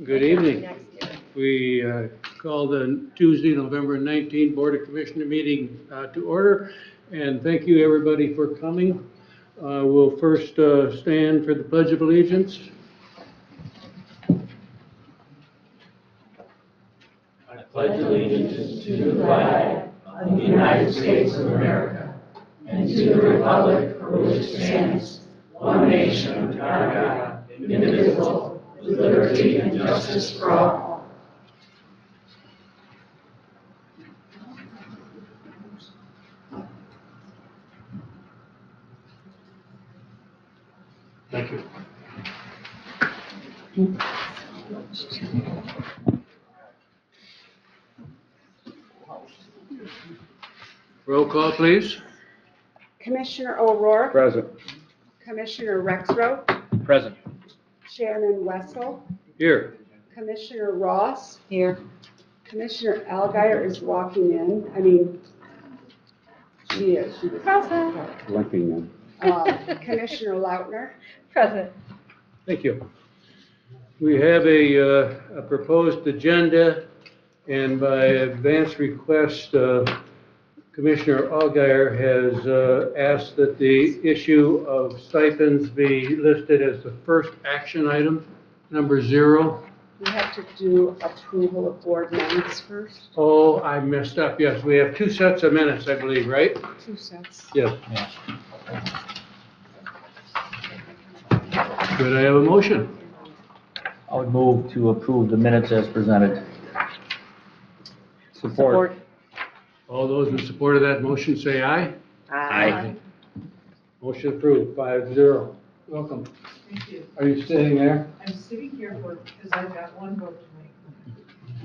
Good evening. We call the Tuesday, November 19th Board of Commissioner meeting to order, and thank you everybody for coming. We'll first stand for the Pledge of Allegiance. I pledge allegiance to the flag of the United States of America and to the republic for which it stands, one nation under God, indivisible, with liberty and justice for all. Thank you. Roll call, please. Commissioner O'Rourke. Present. Commissioner Rexroth. Present. Chairman Wessel. Here. Commissioner Ross. Here. Commissioner Alguier is walking in. She is. Present. Blinking in. Commissioner Lautner. Present. Thank you. We have a proposed agenda, and by advance request, Commissioner Alguier has asked that the issue of stipends be listed as the first action item, number 0. We have to do approval of board minutes first. Oh, I messed up. Yes, we have 2 sets of minutes, I believe, right? 2 sets. Yes. Could I have a motion? I would move to approve the minutes as presented. Support. All those in support of that motion say aye. Aye. Motion approved, 5-0. Welcome. Thank you. Are you sitting there? I'm sitting here because I've got one vote to make.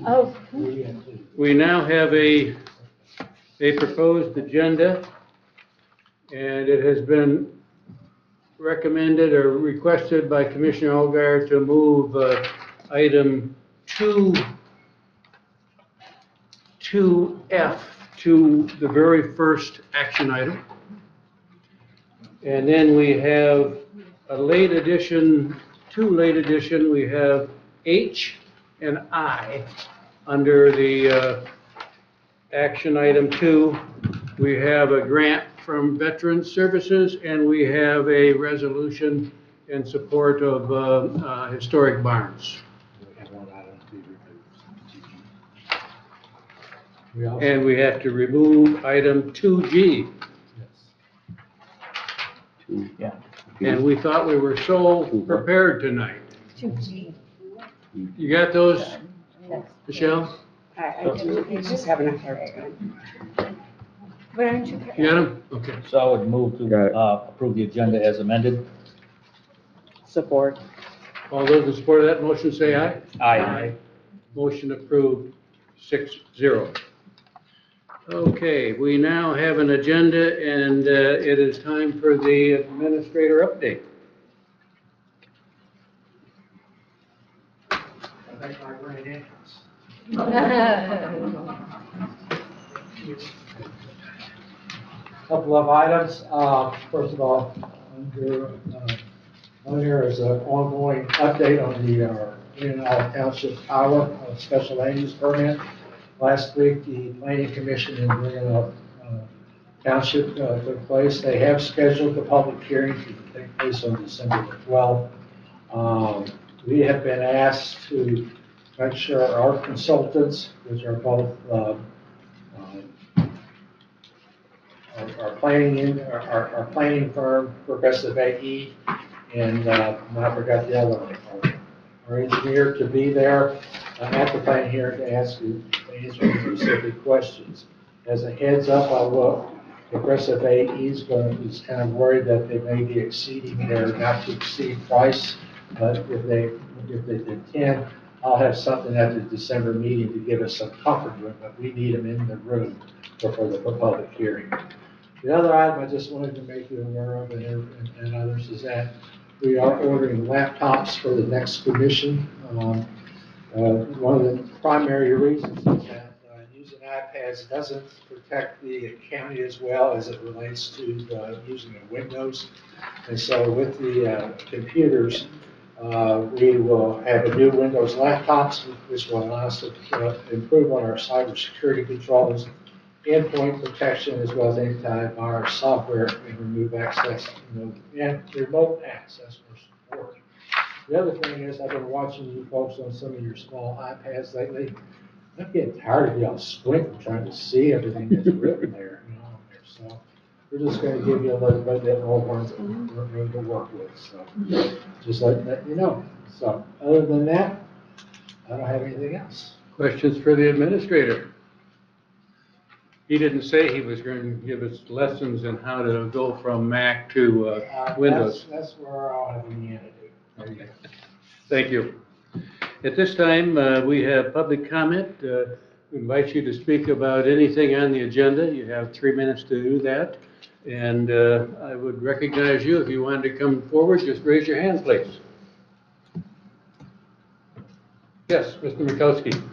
Oh. We now have a proposed agenda, and it has been recommended or requested by Commissioner Alguier to move item 2F to the very first action item. And then we have a late addition, 2 late addition. We have H and I under the action item 2. We have a grant from Veterans Services, and we have a resolution in support of historic barns. And we have to remove item 2G. Yeah. And we thought we were so prepared tonight. 2G. You got those, Michelle? I do. He's just having a hard time. But aren't you? You got them? Okay. So I would move Got to it. approve the agenda as amended. Support. All those in support of that motion say aye. Aye. Motion approved, 6-0. Okay, we now have an agenda, and it is time for the administrator update. Couple of items. First of all, on here is an ongoing update on the Leelanau Township Power Special Land Use Permit. Last week, the Planning Commission in Leelanau Township took place. They have scheduled the public hearing to take place on December the 12th. We have been asked to make sure our consultants, which are both our planning firm, Progressive AE, and I forgot the other one, our engineer, to be there at the planning hearing to answer specific questions. As a heads up, I will, Progressive AE is kind of worried that they may be exceeding their not to exceed price, but if they did 10, I'll have something at the December meeting to give us some comfort room, but we need them in the room for the public hearing. The other item I just wanted to make you aware of, and others, is that we are ordering laptops for the next commission. One of the primary reasons is that using iPads doesn't protect the county as well as it relates to using Windows. And so with the computers, We will have a new Windows laptops, which will allow us to improve on our cybersecurity controls, endpoint protection, as well as antivirus software and remove access, and remote access for support. The other thing is, I've been watching you folks on some of your small iPads lately. I'm getting tired of y'all squinting, trying to see everything that's written there, on there. So we're just going to give you a little bit more ones that we're going to work with. So just let you know. So other than that, I don't have anything else. Questions for the administrator? He didn't say he was going to give us lessons in how to go from Mac to Windows. That's where I'll have Leanna do. There you go. Thank you. At this time, we have public comment. We invite you to speak about anything on the agenda. You have 3 minutes to do that. And I would recognize you if you wanted to come forward. Just raise your hand, please. Yes, Mr. Mikowski.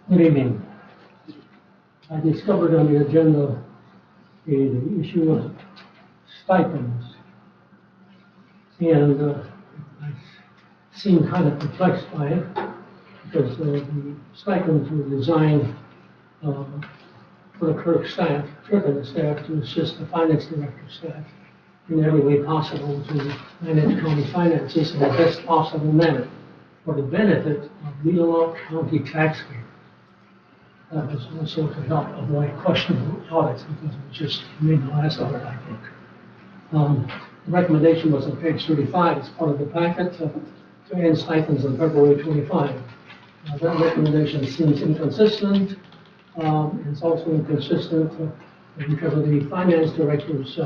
Good evening. I discovered on the agenda the issue of stipends. And I seem kind of perplexed by it because the stipends were designed for the clerk staff, clerk and the staff to assist the finance director staff in every way possible to manage county finances in the best possible manner for the benefit of Leelanau County taxpayers. That was also to help avoid questionable audits because it was just made the last audit, I think. The recommendation was on page 35. It's part of the packet to end stipends on February 25. That recommendation seems inconsistent. It's also inconsistent because of the finance director's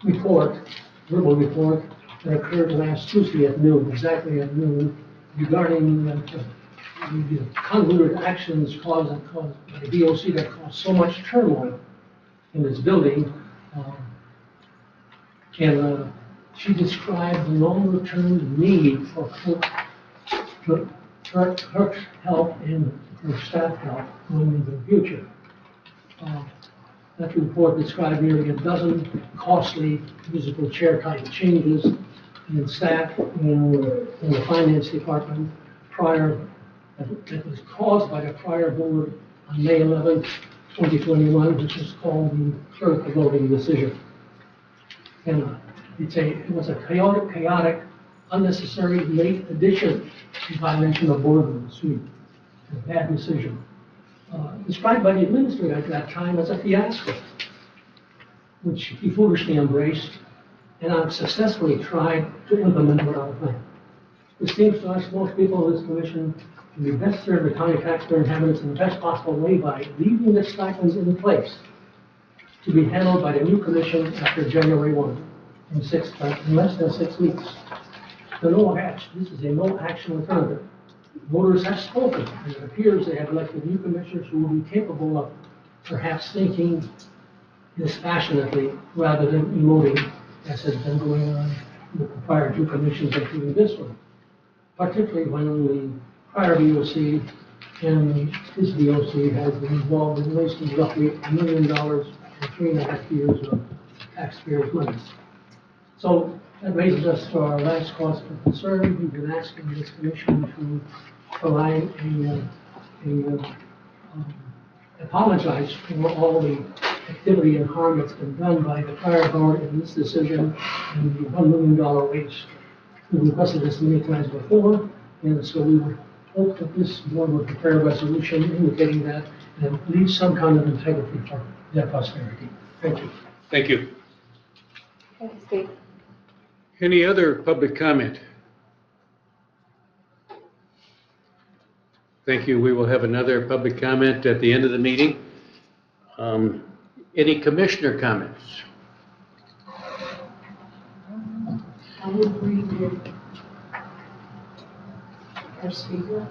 report, verbal report that occurred last Tuesday at noon, exactly at noon, regarding the convoluted actions caused by the BOC that caused so much turmoil in this building. And she described the longer-term need for clerk help and her staff help going into the future. That report described nearly a dozen costly musical chair type changes in staff in the finance department that was caused by the prior board on May 11, 2021, which is called the clerk voting decision. And it was a chaotic, unnecessary late addition in violation of board rules. A bad decision. Described by the administrator at that time as a fiasco, which he foolishly embraced, and I've successfully tried to implement without a plan. It seems to us, most people in this commission, we best serve the county taxpayer inhabitants in the best possible way by leaving the stipends in place to be handled by the new commission after January 1 in less than 6 weeks. This is a no action alternative. Voters have spoken, and it appears they have elected new commissioners who will be capable of perhaps thinking dispassionately rather than emoting, as has been going on with the prior two commissions, including this one. Particularly when the prior BOC and this BOC has been involved in wasting roughly $1 million in 3.5 years of taxpayers' money. So that raises us to our last cause for concern. We've been asking this commission to provide apologize for all the activity and harm that's been done by the prior board in this decision and the $1 million waste. We requested this many times before, and so we would hope that this board would prepare a resolution indicating that and leave some kind of integrity for their prosperity. Thank you. Thank you. Thank you, Steve. Any other public comment? Thank you. We will have another public comment at the end of the meeting. Any commissioner comments? I would agree with our speaker.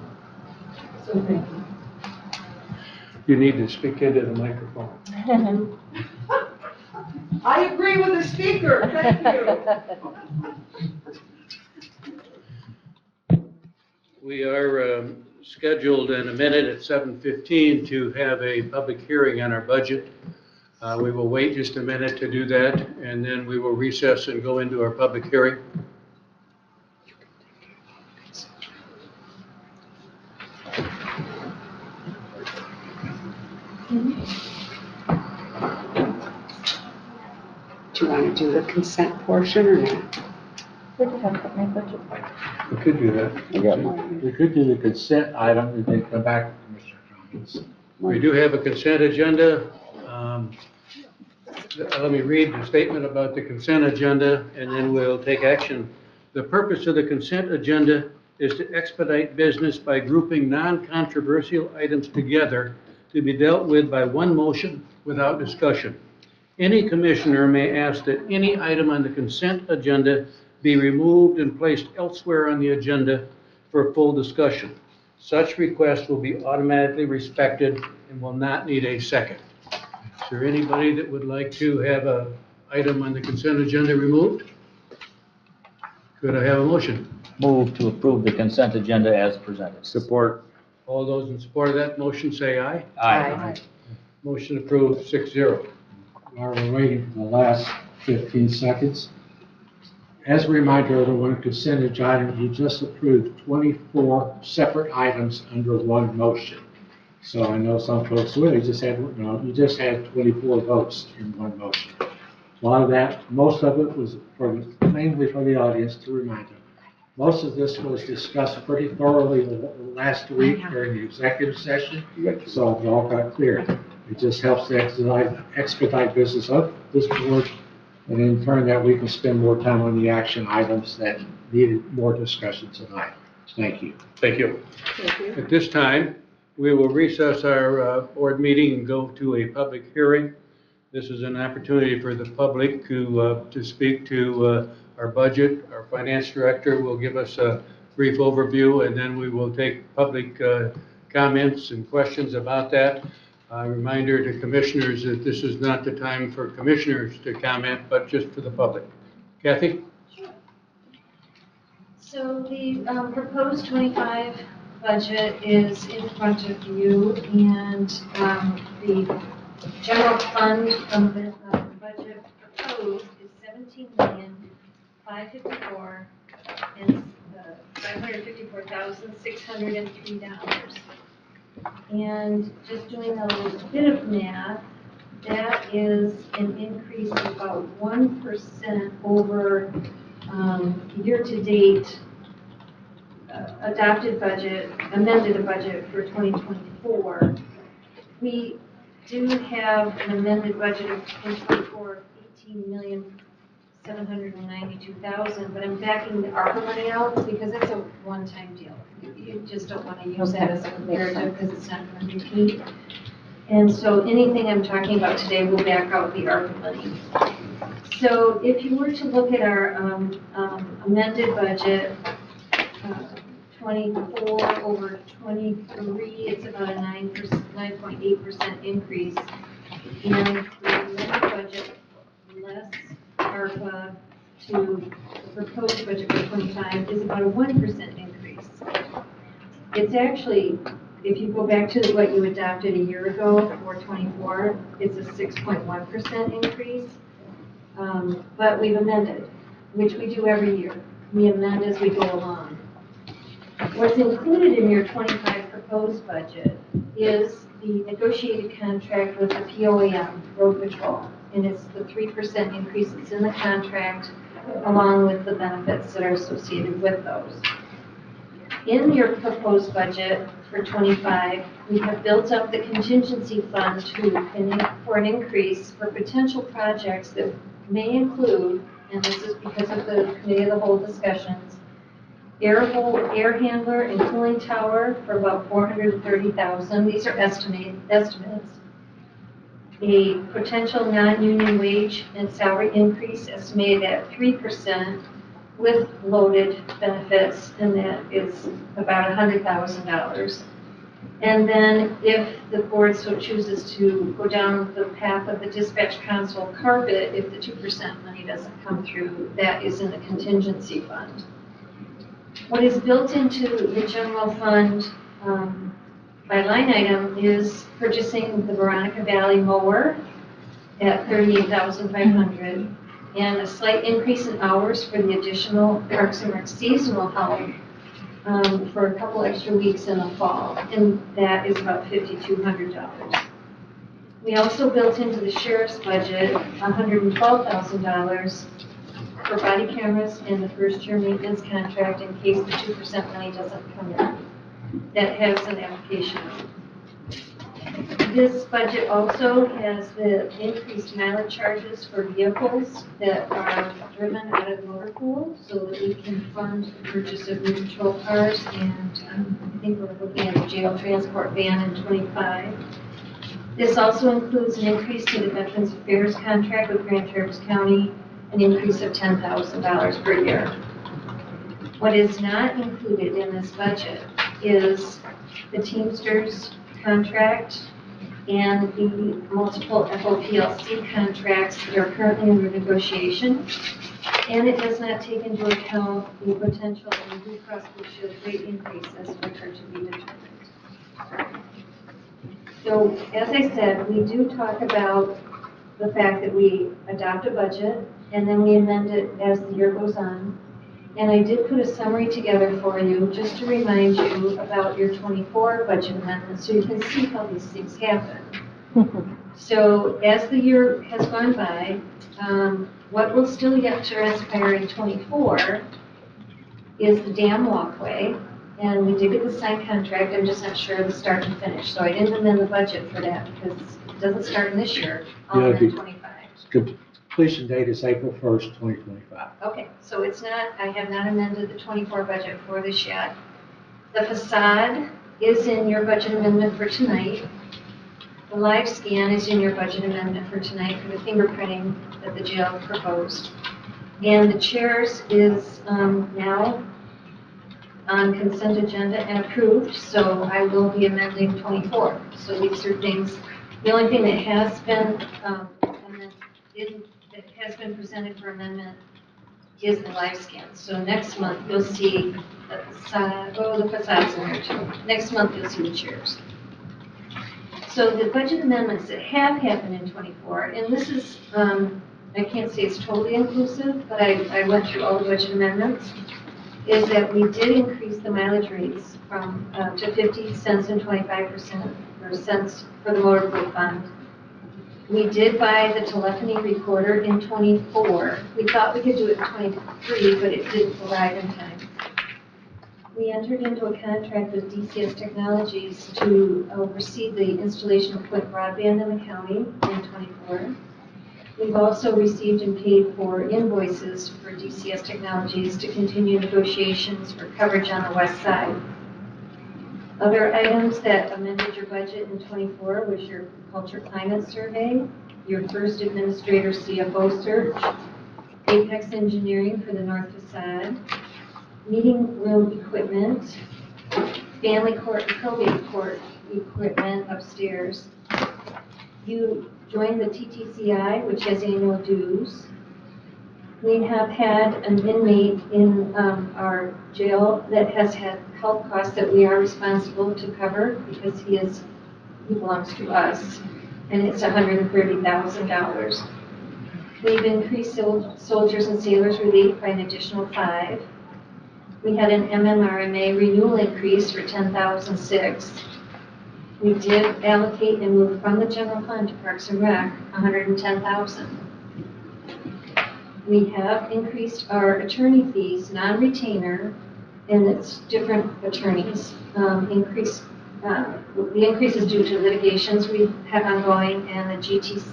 So thank you. You need to speak into the microphone. I agree with the speaker. Thank you. We are scheduled in a minute at 7:15 to have a public hearing on our budget. We will wait just a minute to do that, and then we will recess and go into our public hearing. Do you want to do the consent portion or not? We could have my budget. We could do that. I got mine. We could do the consent item and then come back to Commissioner comments. We do have a consent agenda. Let me read the statement about the consent agenda, and then we'll take action. The purpose of the consent agenda is to expedite business by grouping non-controversial items together to be dealt with by one motion without discussion. Any commissioner may ask that any item on the consent agenda be removed and placed elsewhere on the agenda for full discussion. Such request will be automatically respected and will not need a second. Is there anybody that would like to have an item on the consent agenda removed? Could I have a motion? Move to approve the consent agenda as presented. Support. All those in support of that motion say aye. Aye. Motion approved, 6-0. While we're waiting for the last 15 seconds, as a reminder, everyone, consent agenda, you just approved 24 separate items under one motion. So I know some folks, well, you just had 24 votes in one motion. A lot of that, most of it was mainly for the audience to remind them. Most of this was discussed pretty thoroughly last week during the executive session, so it all got clear. It just helps to expedite business of this board, and in turn that we can spend more time on the action items that needed more discussion tonight. Thank you. Thank you. Thank you. At this time, we will recess our board meeting and go to a public hearing. This is an opportunity for the public to speak to our budget. Our finance director will give us a brief overview, and then we will take public comments and questions about that. A reminder to commissioners that this is not the time for commissioners to comment, but just for the public. Kathy? So the proposed 25 budget is in front of you, and the general fund budget proposed is $17,554,603. And just doing a little bit of math, that is an increase of about 1% over year-to-date adopted budget, amended budget for 2024. We do have an amended budget of 2024 of $18,792,000, but I'm backing the ARPA money out because it's a one-time deal. You just don't want to use that as a comparative because it's not going to repeat. And so anything I'm talking about today will back out the ARPA money. So if you were to look at our amended budget, 24 over 23, it's about a 9.8% increase. And the amended budget, less ARPA to the proposed budget for 25 is about a 1% increase. It's actually, if you go back to what you adopted a year ago for 24, it's a 6.1% increase. But we've amended, which we do every year. We amend as we go along. What's included in your 25 proposed budget is the negotiated contract with the POAM, Road Patrol. And it's the 3% increase that's in the contract, along with the benefits that are associated with those. In your proposed budget for 25, we have built up the contingency fund for an increase for potential projects that may include, and this is because of the committee of the whole discussions, air handler and cooling tower for about $430,000. These are estimates. A potential non-union wage and salary increase estimated at 3% with loaded benefits, and that is about $100,000. And then if the board so chooses to go down the path of the dispatch console carpet, if the 2% money doesn't come through, that is in the contingency fund. What is built into the general fund by line item is purchasing the Veronica Valley mower at $38,500 and a slight increase in hours for the additional Parks and Rec seasonal help for a couple extra weeks in the fall, and that is about $5,200. We also built into the sheriff's budget $112,000 for body cameras and the first year maintenance contract in case the 2% money doesn't come in. That has an application. This budget also has the increased mileage charges for vehicles that are driven out of the motor pool so that we can fund the purchase of new patrol cars, and I think we're looking at a jail transport van in '25. This also includes an increase to the Veterans Affairs contract with Grand Traverse County, an increase of $10,000 per year. What is not included in this budget is the Teamsters contract and the multiple FOPLC contracts that are currently under negotiation. And it does not take into account the potential of the Blue Cross Blue Shield rate increases which are to be determined. So, as I said, we do talk about the fact that we adopt a budget and then we amend it as the year goes on. And I did put a summary together for you just to remind you about your '24 budget amendment so you can see how these things happen. So as the year has gone by, what will still yet transpire in '24 is the dam walkway. And we did get the signed contract, I'm just not sure of the start and finish. So I didn't amend the budget for that because it doesn't start in this year, I'll Yeah, amend '25. Completion date is April 1st, 2025. Okay, so it's not, I have not amended the '24 budget for this yet. The facade is in your budget amendment for tonight. The live scan is in your budget amendment for tonight for the fingerprinting that the jail proposed. And the chairs is now on consent agenda and approved, so I will be amending '24. So these are things, the only thing that has been that has been presented for amendment is the live scan. So next month you'll see the facade, the facade's in there too. Next month you'll see the chairs. So the budget amendments that have happened in '24, and this is, I can't say it's totally inclusive, but I went through all the budget amendments, is that we did increase the mileage rates from to 50 cents and 25% or cents for the motor pool fund. We did buy the telephony recorder in '24. We thought we could do it in '23, but it didn't arrive in time. We entered into a contract with DCS Technologies to oversee the installation of quick broadband in the county in '24. We've also received and paid for invoices for DCS Technologies to continue negotiations for coverage on the west side. Other items that amended your budget in '24 was your culture climate survey, your first administrator CFO search, Apex Engineering for the north facade, meeting room equipment, family court and probate court equipment upstairs. You joined the TTCI, which has annual dues. We have had an inmate in our jail that has had health costs that we are responsible to cover because he belongs to us, and it's $130,000. We've increased soldiers and sailors relief by an additional 5. We had an MMRMA renewal increase for $10,006. We did allocate and move from the general fund to Parks and Rec $110,000. We have increased our attorney fees, non-retainer, and it's different attorneys. The increase is due to litigations we have ongoing and the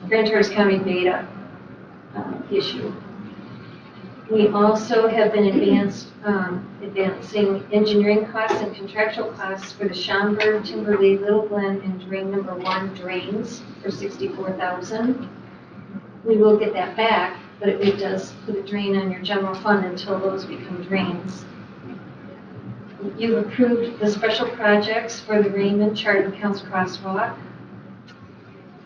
Grand Traverse County beta issue. We also have been advancing engineering costs and contractual costs for the Schaumburg, Timberlake, Little Glen, and Drain Number 1 drains for $64,000. We will get that back, but it does put a drain on your general fund until those become drains. You've approved the special projects for the Raymond Chart Accounts Crosswalk.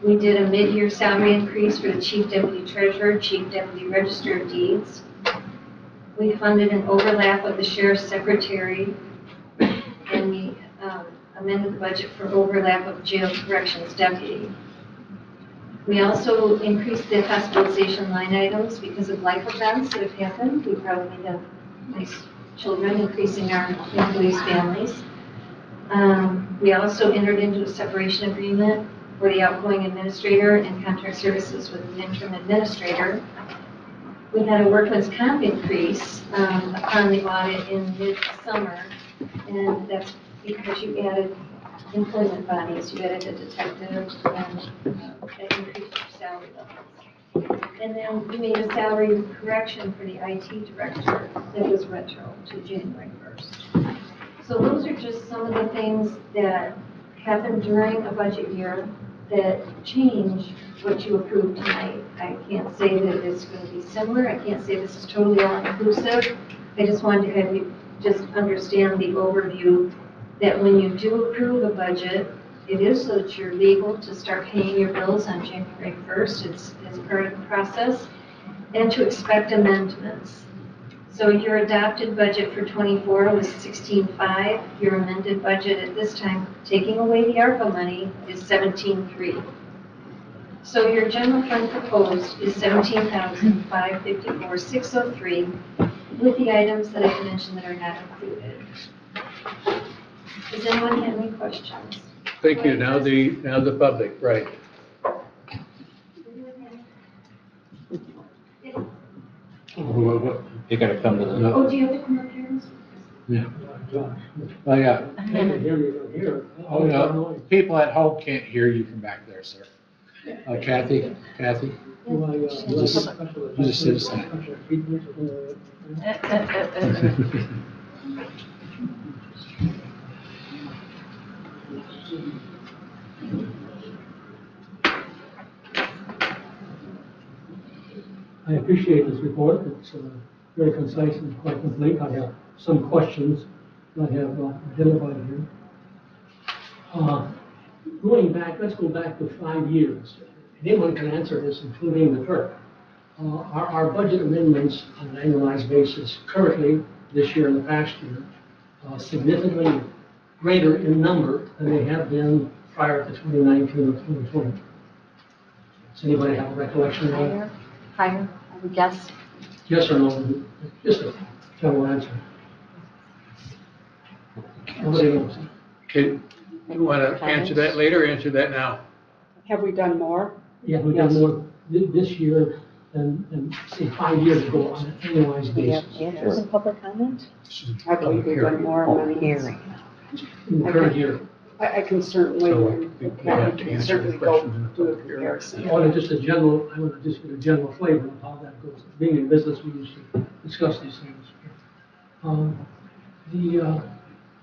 We did a mid-year salary increase for the Chief Deputy Treasurer, Chief Deputy Register of Deeds. We funded an overlap of the Sheriff's Secretary, and we amended the budget for overlap of jail corrections deputy. We also increased the hospitalization line items because of life events that have happened. We probably have nice children, increasing our employees' families. We also entered into a separation agreement for the outgoing administrator and contract services with the interim administrator. We had a workman's comp increase upon the audit in mid-summer, and that's because you added employment bodies, you added a detective, and that increased your salary levels. And then we made a salary correction for the IT director that was retro to January 1st. So those are just some of the things that happen during a budget year that change what you approved tonight. I can't say that it's going to be similar. I can't say this is totally all-inclusive. I just wanted to have you just understand the overview that when you do approve a budget, it is so that you're legal to start paying your bills on January 1st. It's part of the process, and to expect amendments. So your adopted budget for '24 was 16.5. Your amended budget at this time, taking away the ARPA money, is 17.3. So your general fund proposed is 17,554,603, with the items that I mentioned that are not included. Does anyone have any questions? Thank you. Now the public, right. You gotta come to the. Oh, do you have to come up here? Oh, yeah. I can't hear you from here. Oh, no. People at home can't hear you from back there, sir. Kathy? You just sit aside. I appreciate this report. It's very concise and quite complete. I have some questions that I have identified here. Let's go back to 5 years. Anyone can answer this, including the clerk. Our budget amendments on an annualized basis currently, this year and the past year, significantly greater in number than they have been prior to 2019 or 2020. Does anybody have a recollection of that? Higher, I would guess. Yes or no? Just a general answer. Nobody knows. Okay, you want to answer that later or answer that now? Have we done more? Yeah, we've done more this year than, say, 5 years ago on an annualized basis. Some public comment? I believe we've done more amendments. In the current year. I can certainly, So we have to can answer certainly the go questions in the do a public hearing. comparison. I want to just get a general flavor of how that goes. Being in business, we used to discuss these things. The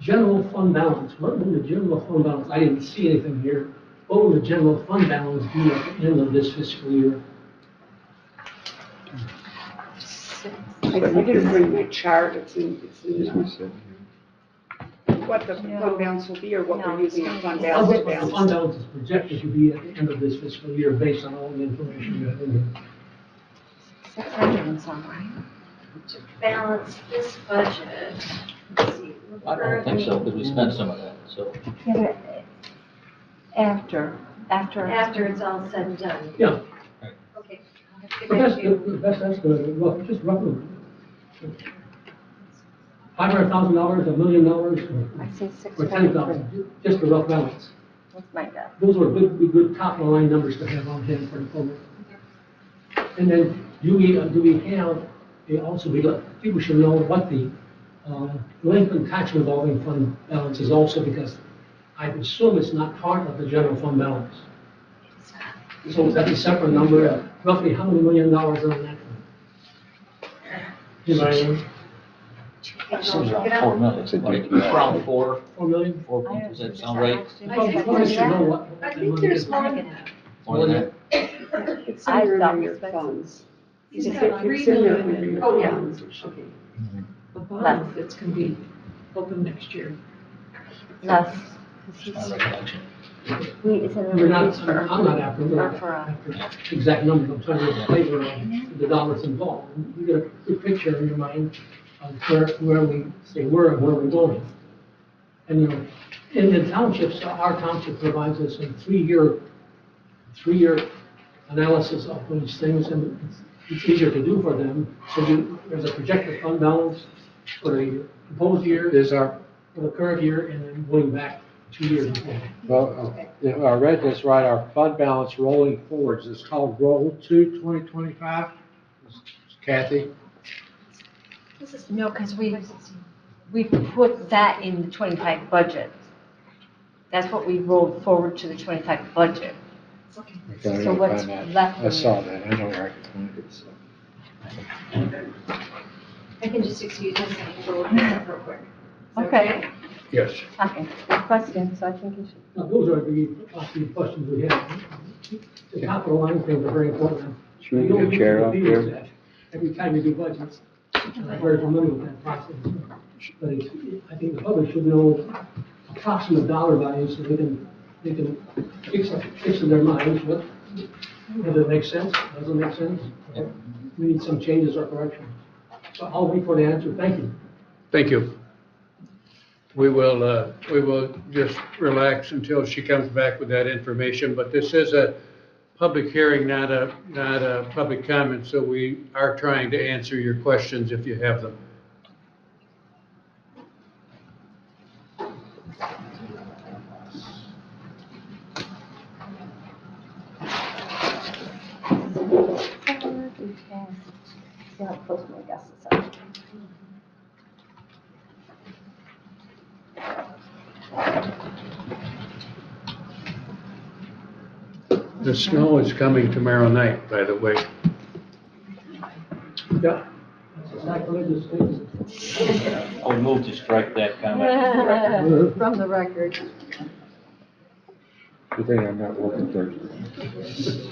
general fund balance, what will the general fund balance, I didn't see anything here. What will the general fund balance be at the end of this fiscal year? I didn't bring my chart, it's in what the fund balance will be or what we're using in fund The balance. fund balance is projected to be at the end of this fiscal year based on all the information you have in here. 600 and some, right? To balance this budget, let's see. I don't think so, because we spent some of that, so. Yeah, but after. After it's all said and done. Yeah, Okay. I'll have to the get back to you. best estimate, just roughly. $500,000, $1 million, or I say or 6.3. 10,000, just a rough balance. That's my guess. Those are good top line numbers to have on hand for the public. And then, do we have, also, I think we should know what the delinquent tax revolving fund balance is also, because I assume it's not part of the general fund balance. So is that a separate number? Roughly how many $1 million are in that fund? Seems around 4 million. Around 4 $4 million? does that sound right? Probably should know what I that think money there's is. more than that. More than that? It's I in thought your we spent funds. He's It's got in 3 your million. Oh, yeah. It should be. A bond that's going to be open next year. Less. My recollection. It's in the We're not, release for. I'm not after For, exact numbers, I'm trying to get a flavor of the dollars involved. You get a good picture in your mind of where we say we're and where we're going. And, you know, in the townships, our township provides us a three-year analysis of those things, and it's easier to do for them. So there's a projected fund balance for the proposed year, Is our, for the current year, and then going back 2 years before. well, if I read this right, our fund balance rolling forwards is called Roll to 2025? Kathy? No, because we put that in the 25 budget. That's what we rolled forward to the 25 budget. Okay, I So gotta what's find that. left I in saw that, I know where I can find it, so. I can just excuse myself and go look this up real quick. Is that Okay. Yes. Okay, good question, so I think you should. Now, those are the questions we have. The capital line things are very important. Should we get a chair up there? Every time we do budgets, I'm very familiar with that process. But I think the public should know approximate dollar values so they can fix in their minds what, whether it makes sense, doesn't make sense. Or we need some changes or corrections. So I'll wait for the answer. Thank you. Thank you. We will just relax until she comes back with that information, but this is a public hearing, not a public comment, so we are trying to answer your questions if you have them. See how close my guesses are. The snow is coming tomorrow night, by the way. Yeah. That's sacrilegious things. I would move to strike that comment. From the record. Good thing I'm not working Thursday.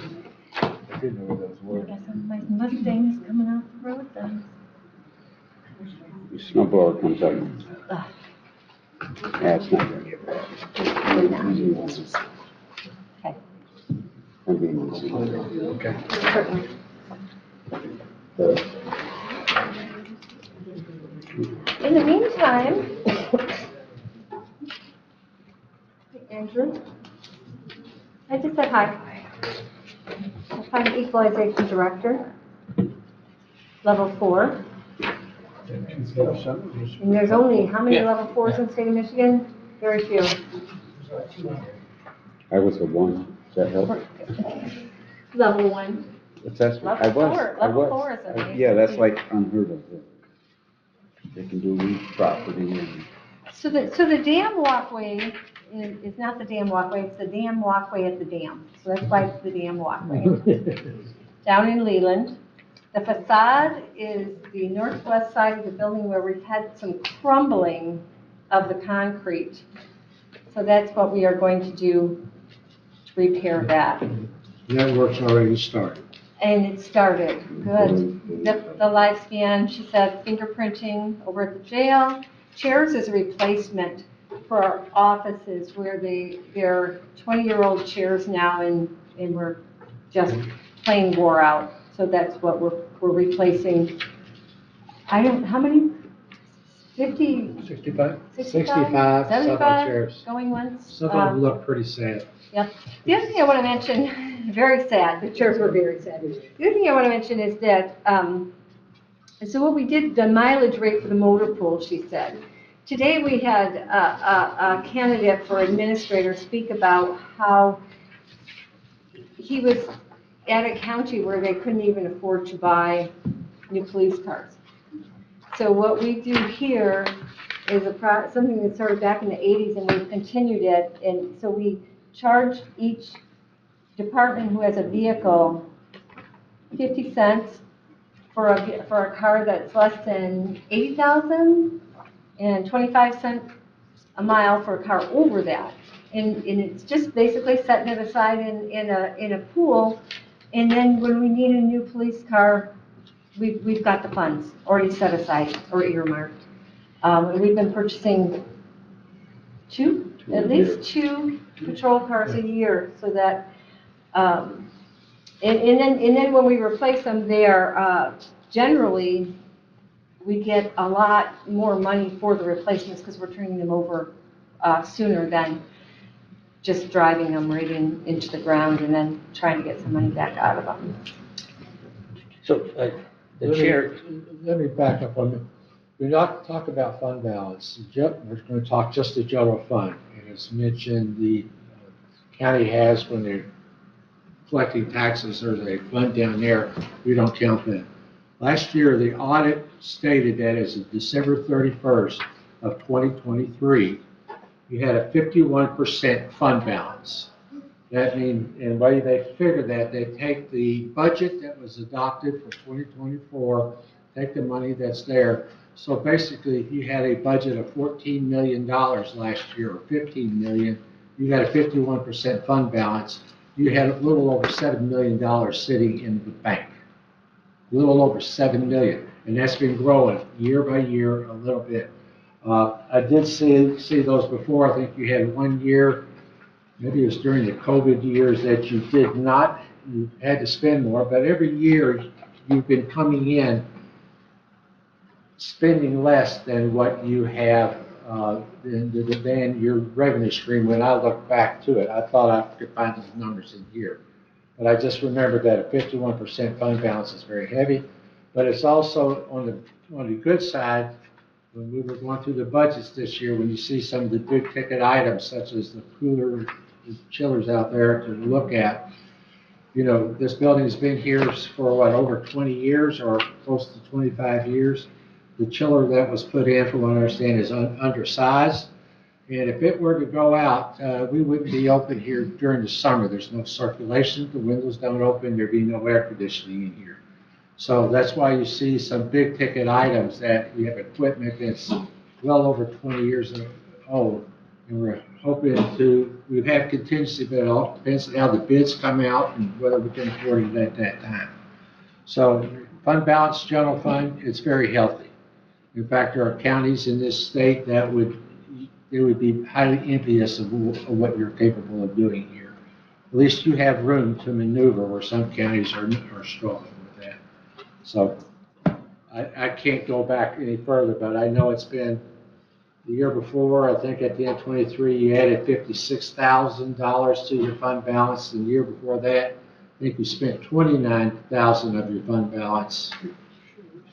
I didn't know where those I were. guess my Mustang's coming off the road then. The snow blower comes out. Ugh. That's not gonna get bad. Okay. I mean, it's- Okay. Certainly. In the meantime, Andrew, I just said hi. I'm Equalization Director, Level 4. And there's only, how many Level 4s in the state of Michigan? Very few. I was the one that helped. Level 1. Assessment. Level I was. four. I Level was. four is amazing. Yeah, that's like unheard of. They can do each property and. So the dam walkway is not the dam walkway, it's the dam walkway at the dam. So that's why it's the dam walkway. Down in Leland. The facade is the northwest side of the building where we've had some crumbling of the concrete. So that's what we are going to do to repair that. That work's already started. And it started, good. The lifespan, she said, fingerprinting over at the jail. Chairs is a replacement for our offices where they're 20-year-old chairs now and we're just plain wore out. So that's what we're replacing. How many? 50, 65? 65, 65, 75 chairs. going once? Some of them look pretty sad. Yep. The other thing I want to mention, very sad, the chairs were very sad. The other thing I want to mention is that, so what we did, the mileage rate for the motor pool, she said. Today we had a candidate for administrator speak about how he was at a county where they couldn't even afford to buy new police cars. So what we do here is something that started back in the 80s and we've continued it. And so we charge each department who has a vehicle 50 cents for a car that's less than 80,000 and 25 cents a mile for a car over that. And it's just basically setting it aside in a pool. And then when we need a new police car, we've got the funds already set aside or earmarked. And we've been purchasing at least two patrol cars a year, so that, and then when we replace them, they are generally we get a lot more money for the replacements because we're turning them over sooner than just driving them right into the ground and then trying to get some money back out of them. So, the chair, Let me back up on the, we're not talking about fund balance. We're going to talk just the general fund. And as mentioned, the county has, when they're collecting taxes, there's a fund down there. We don't count that. Last year, the audit stated that as of December 31st of 2023, we had a 51% fund balance. That means, and the way they figure that, they take the budget that was adopted for 2024, take the money that's there. So basically, if you had a budget of $14 million last year, or $15 million, you had a 51% fund balance. You had a little over $7 million sitting in the bank. A little over $7 million, and that's been growing year by year a little bit. I did see those before. I think you had 1 year, maybe it was during the COVID years, that you did not, you had to spend more, but every year you've been coming in spending less than what you have than your revenue stream. When I look back to it, I thought I could find those numbers in here. But I just remembered that a 51% fund balance is very heavy. But it's also on the good side, when we were going through the budgets this year, when you see some of the big ticket items, such as the cooler, the chillers out there to look at, you know, this building's been here for what, over 20 years or close to 25 years. The chiller that was put in, from what I understand, is undersized. And if it were to go out, we wouldn't be open here during the summer. There's no circulation, the windows don't open, there'd be no air conditioning in here. So that's why you see some big ticket items that we have equipment that's well over 20 years old. And we're hoping we've had contingency, but it all depends on how the bids come out and whether we can afford it at that time. So fund balance, general fund, it's very healthy. In fact, there are counties in this state that would be highly envious of what you're capable of doing here. At least you have room to maneuver where some counties are struggling with that. So I can't go back any further, but I know it's been the year before, I think at the end of 23, you added $56,000 to your fund balance. And the year before that, I think you spent $29,000 of your fund balance.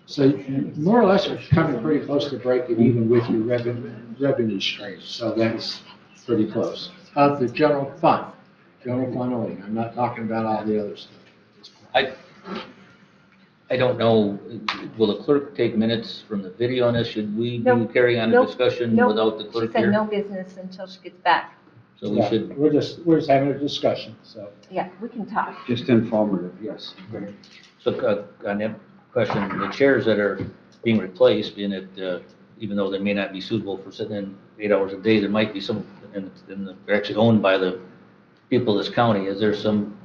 So you more or less are coming pretty close to breaking even with your revenue stream. So that's pretty close. Of the general fund only. I'm not talking about all the other stuff. I don't know, will the clerk take minutes from the video on this? Should we be Nope. carrying on a Nope. discussion Nope. without the She clerk said here? no business until she gets back. So we Yeah, should, we're just having a discussion, so. Yeah, we can talk. Just informative, yes. so on that question, the chairs that are being replaced, being that, even though they may not be suitable for sitting in 8 hours a day, there might be some, and they're actually owned by the people of this county. Is there some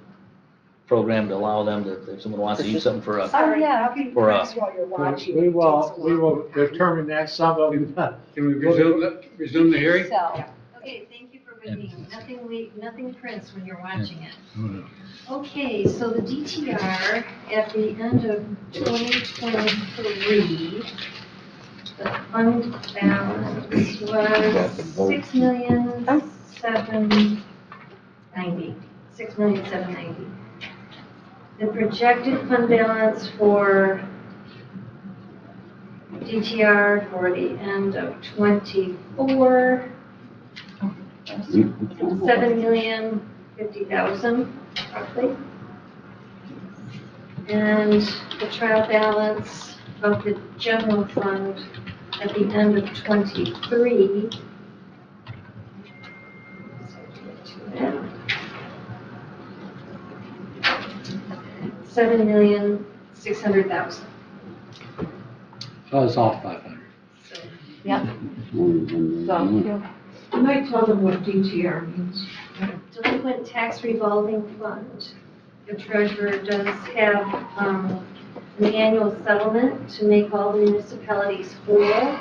program to allow them to, if someone wants to use something for a, Oh, yeah. for a, While you're watching. We will determine that some of them. Can we resume the hearing? So, Okay, thank you for waiting. Nothing prints when you're watching it. Okay, so the DTR at the end of 2023, the fund balance was $6,790,000. $6,790,000. The projected fund balance for DTR for the end of 24, $7,050,000 roughly. And the trial balance of the general fund at the end of 23. $7,600,000. So it's off 500. yeah. So, You might tell them what DTR means. Delinquent tax revolving fund. The treasurer does have an annual settlement to make all the municipalities whole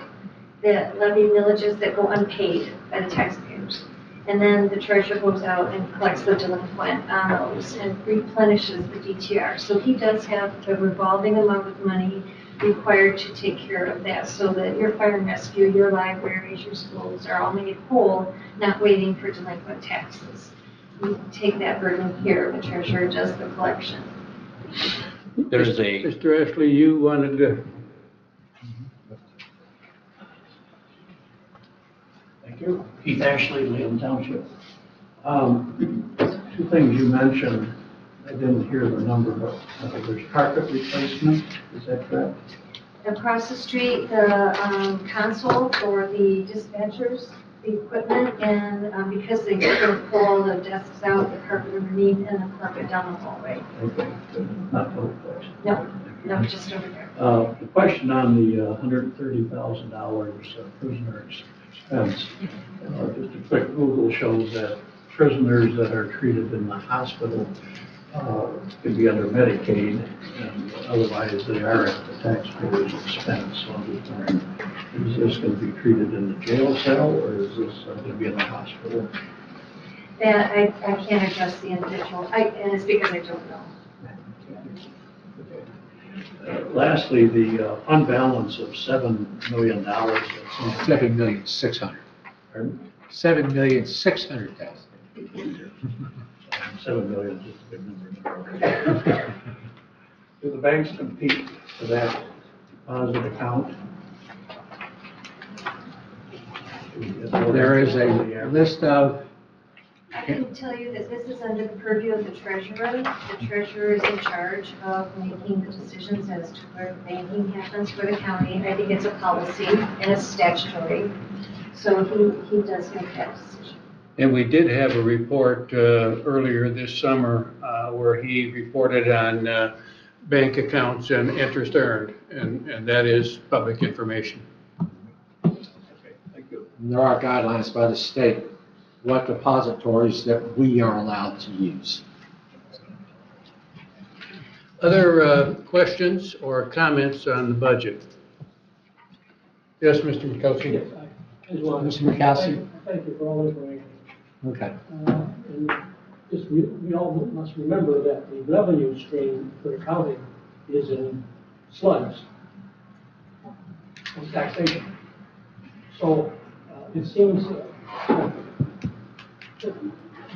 that levy villages that go unpaid by the taxpayers. And then the treasurer goes out and collects the delinquent on those and replenishes the DTR. So he does have a revolving amount of money required to take care of that, so that your fire and rescue, your libraries, your schools are all made whole, not waiting for delinquent taxes. We take that burden here, the treasurer does the collection. There's a, Mr. Ashley, you wanted to, Thank you. Keith Ashley, Leelanau Township. Two things you mentioned, I didn't hear the number, but there's carpet replacement, is that correct? Across the street, the console for the dispatchers, the equipment, and because they couldn't pull the desks out, the carpet underneath and the carpet down the hallway. Okay, not total place. No, just over there. The question on the $130,000 prisoner expense, just a quick Google shows that prisoners that are treated in the hospital could be under Medicaid, and otherwise they are at the taxpayer's expense. So I'm just wondering, is this going to be treated in the jail cell, or is this going to be in the hospital? And I can't address the individual, and it's because I don't know. Lastly, the fund balance of $7 million. That's $7,600,000. Pardon? $7,600,000. 7 million is just a big number. Do the banks compete for that deposit account? There is a list of, I can tell you that this is under the purview of the treasurer. The treasurer is in charge of making the decisions as to where the banking happens for the county. I think it's a policy and it's statutory. So he does make that decision. and we did have a report earlier this summer where he reported on bank accounts and interest earned, and that is public information. Okay, thank you. there are guidelines by the state, what depositories that we are allowed to use. Other questions or comments on the budget? Yes, Mr. McKelvey? Yes, I just want Mr. McCasey? Thank you for all the information. Okay. And just, we all must remember that the revenue stream for the county is in slugs of taxation. So it seems an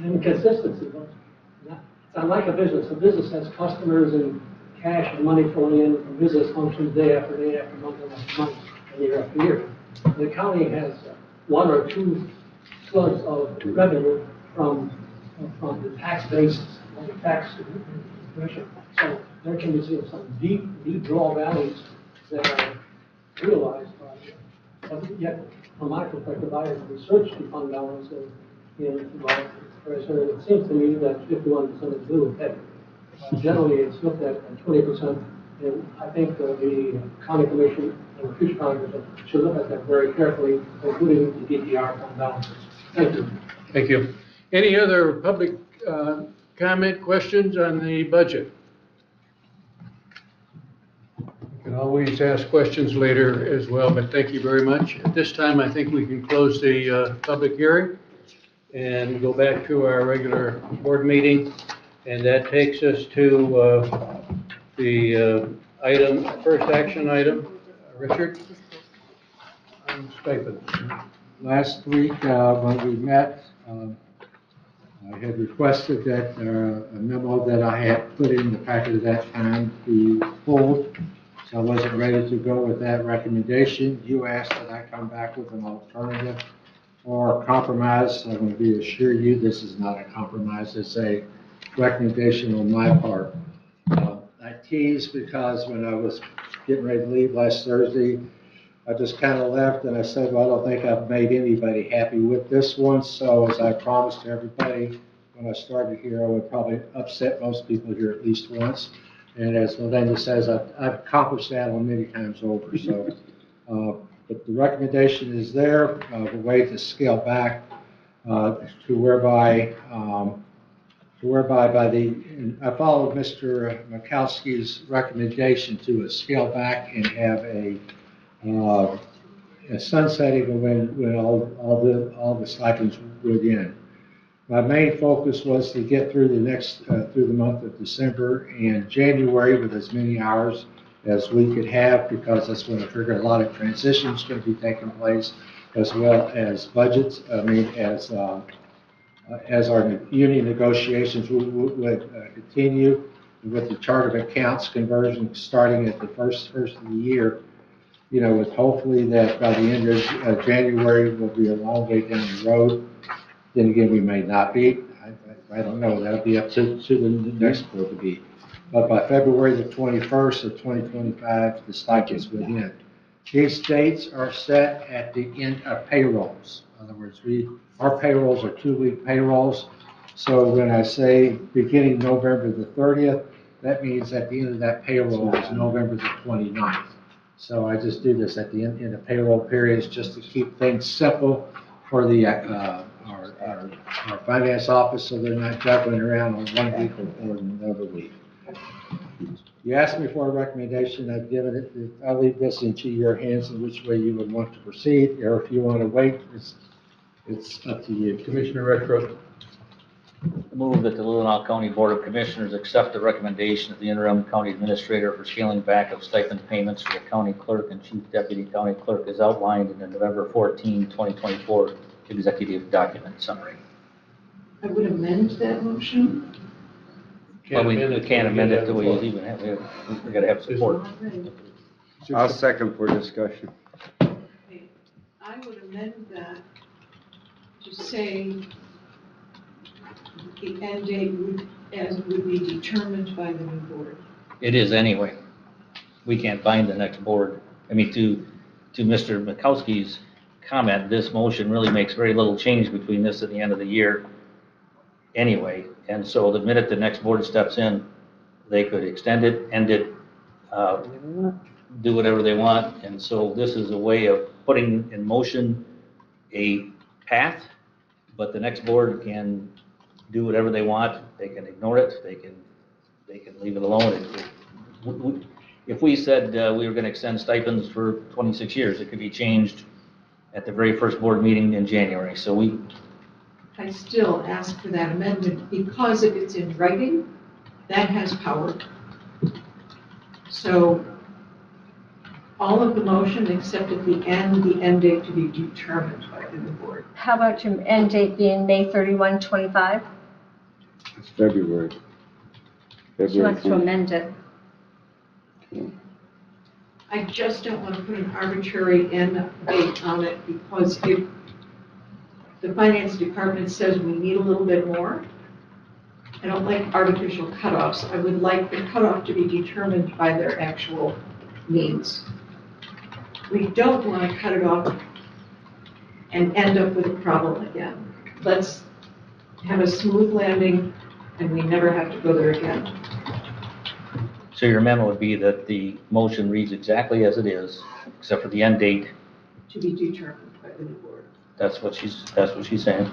inconsistency. It's unlike a business. A business has customers and cash and money flowing in from business functions day after day after month after month and year after year. The county has one or two slugs of revenue from the tax basis, of the tax commission. So there can be some deep draw values that are realized by, but yet, from my perspective, I have researched the fund balance in my treasury. It seems to me that 51% is a little heavy. Generally, it's looked at 20%, and I think the county commission and the future county commission should look at that very carefully, including the DTR fund balances. Thank you. Thank you. Any other public comment, questions on the budget? You can always ask questions later as well, but thank you very much. At this time, I think we can close the public hearing and go back to our regular board meeting. And that takes us to the first action item. Richard? Stipends. Last week, when we met, I had requested that a memo that I had put in the packet at that time be pulled, so I wasn't ready to go with that recommendation. You asked that I come back with an alternative or a compromise. I'm going to reassure you this is not a compromise, it's a recommendation on my part. I teased because when I was getting ready to leave last Thursday, I just kind of left and I said, well, I don't think I've made anybody happy with this one. So as I promised everybody when I started here, I would probably upset most people here at least once. And as Melinda says, I've accomplished that on many times over. So, but the recommendation is there, the way to scale back to whereby I followed Mr. Mikowski's recommendation to scale back and have a sunsetting when all the stipends would end. My main focus was to get through the month of December and January with as many hours as we could have, because that's when I figured a lot of transitions going to be taking place, as well as budgets, as our union negotiations would continue with the chart of accounts conversion starting at the first of the year, with hopefully that by the end of January, we'll be a long way down the road. Then again, we may not be. I don't know. That'll be up to the next board to be. But by February the 21st of 2025, the stipends would end. These dates are set at the end of payrolls. In other words, our payrolls are 2-week payrolls. So when I say beginning November the 30th, that means at the end of that payroll is November the 29th. So I just do this at the end of payroll periods just to keep things simple for the our finance office, so they're not juggling around on one week or another week. You asked me for a recommendation, I've given it. I'll leave this into your hands in which way you would want to proceed, or if you want to wait, it's up to you. Commissioner Redcroft. Move that the Leelanau County Board of Commissioners accept the recommendation of the interim county administrator for scaling back of stipend payments for the county clerk and chief deputy county clerk as outlined in the November 14, 2024 executive document summary. I would amend that motion. But we can't amend it till we even have, we gotta have support. I'll second for discussion. Okay, I would amend that to say the end date would be determined by the new board. It is anyway. We can't bind the next board. I mean, to Mr. Mikowski's comment, this motion really makes very little change between this and the end of the year anyway. And so the minute the next board steps in, they could extend it, end it, do whatever they want. And so this is a way of putting in motion a path, but the next board can do whatever they want. They can ignore it. They can leave it alone. If we said we were going to extend stipends for 26 years, it could be changed at the very first board meeting in January. So I still ask for that amendment because if it's in writing, that has power. So all of the motion except at the end date to be determined by the new board. How about your end date being May 31, 25? It's February. She wants to amend it. I just don't want to put an arbitrary end date on it because if the finance department says we need a little bit more, I don't like artificial cutoffs. I would like the cutoff to be determined by their actual needs. We don't want to cut it off and end up with a problem again. Let's have a smooth landing and we never have to go there again. So your amendment would be that the motion reads exactly as it is, except for the end date. To be determined by the new board. That's what she's saying.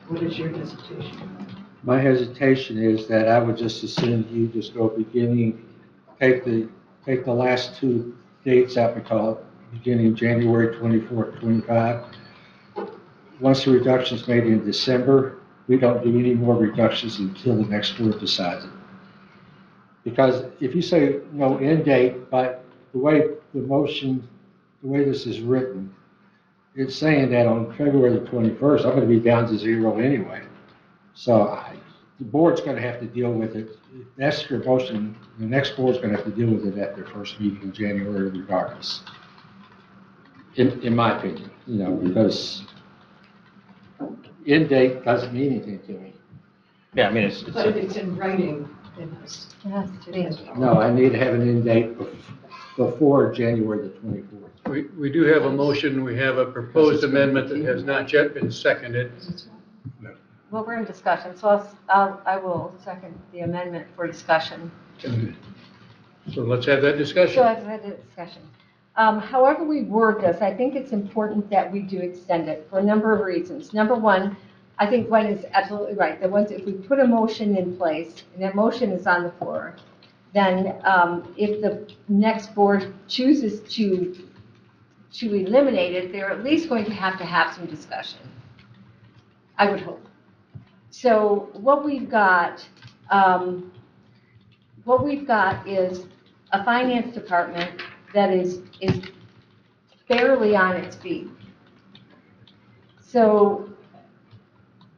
What is your hesitation? My hesitation is that I would just assume you just go beginning, take the last two dates out, we call it, beginning January 24th, 25. Once the reduction is made in December, we don't do any more reductions until the next board decides it. Because if you say no end date, but the way this is written, it's saying that on February the 21st, I'm going to be down to zero anyway. So the board's going to have to deal with it. If that's your motion, the next board's going to have to deal with it at their first meeting in January regardless. In my opinion, because end date doesn't mean anything to me. Yeah, I mean, it's But if it's in writing, then it's. It has to be. No, I need to have an end date before January the 24th. We do have a motion, we have a proposed amendment that has not yet been seconded. Well, we're in discussion, so I will second the amendment for discussion. So let's have that discussion. So I've had a discussion. However we word this, I think it's important that we do extend it for a number of reasons. Number one, I think Gwen is absolutely right. If we put a motion in place, and that motion is on the floor, then if the next board chooses to eliminate it, they're at least going to have some discussion. I would hope. So what we've got, what we've got is a finance department that is barely on its feet. So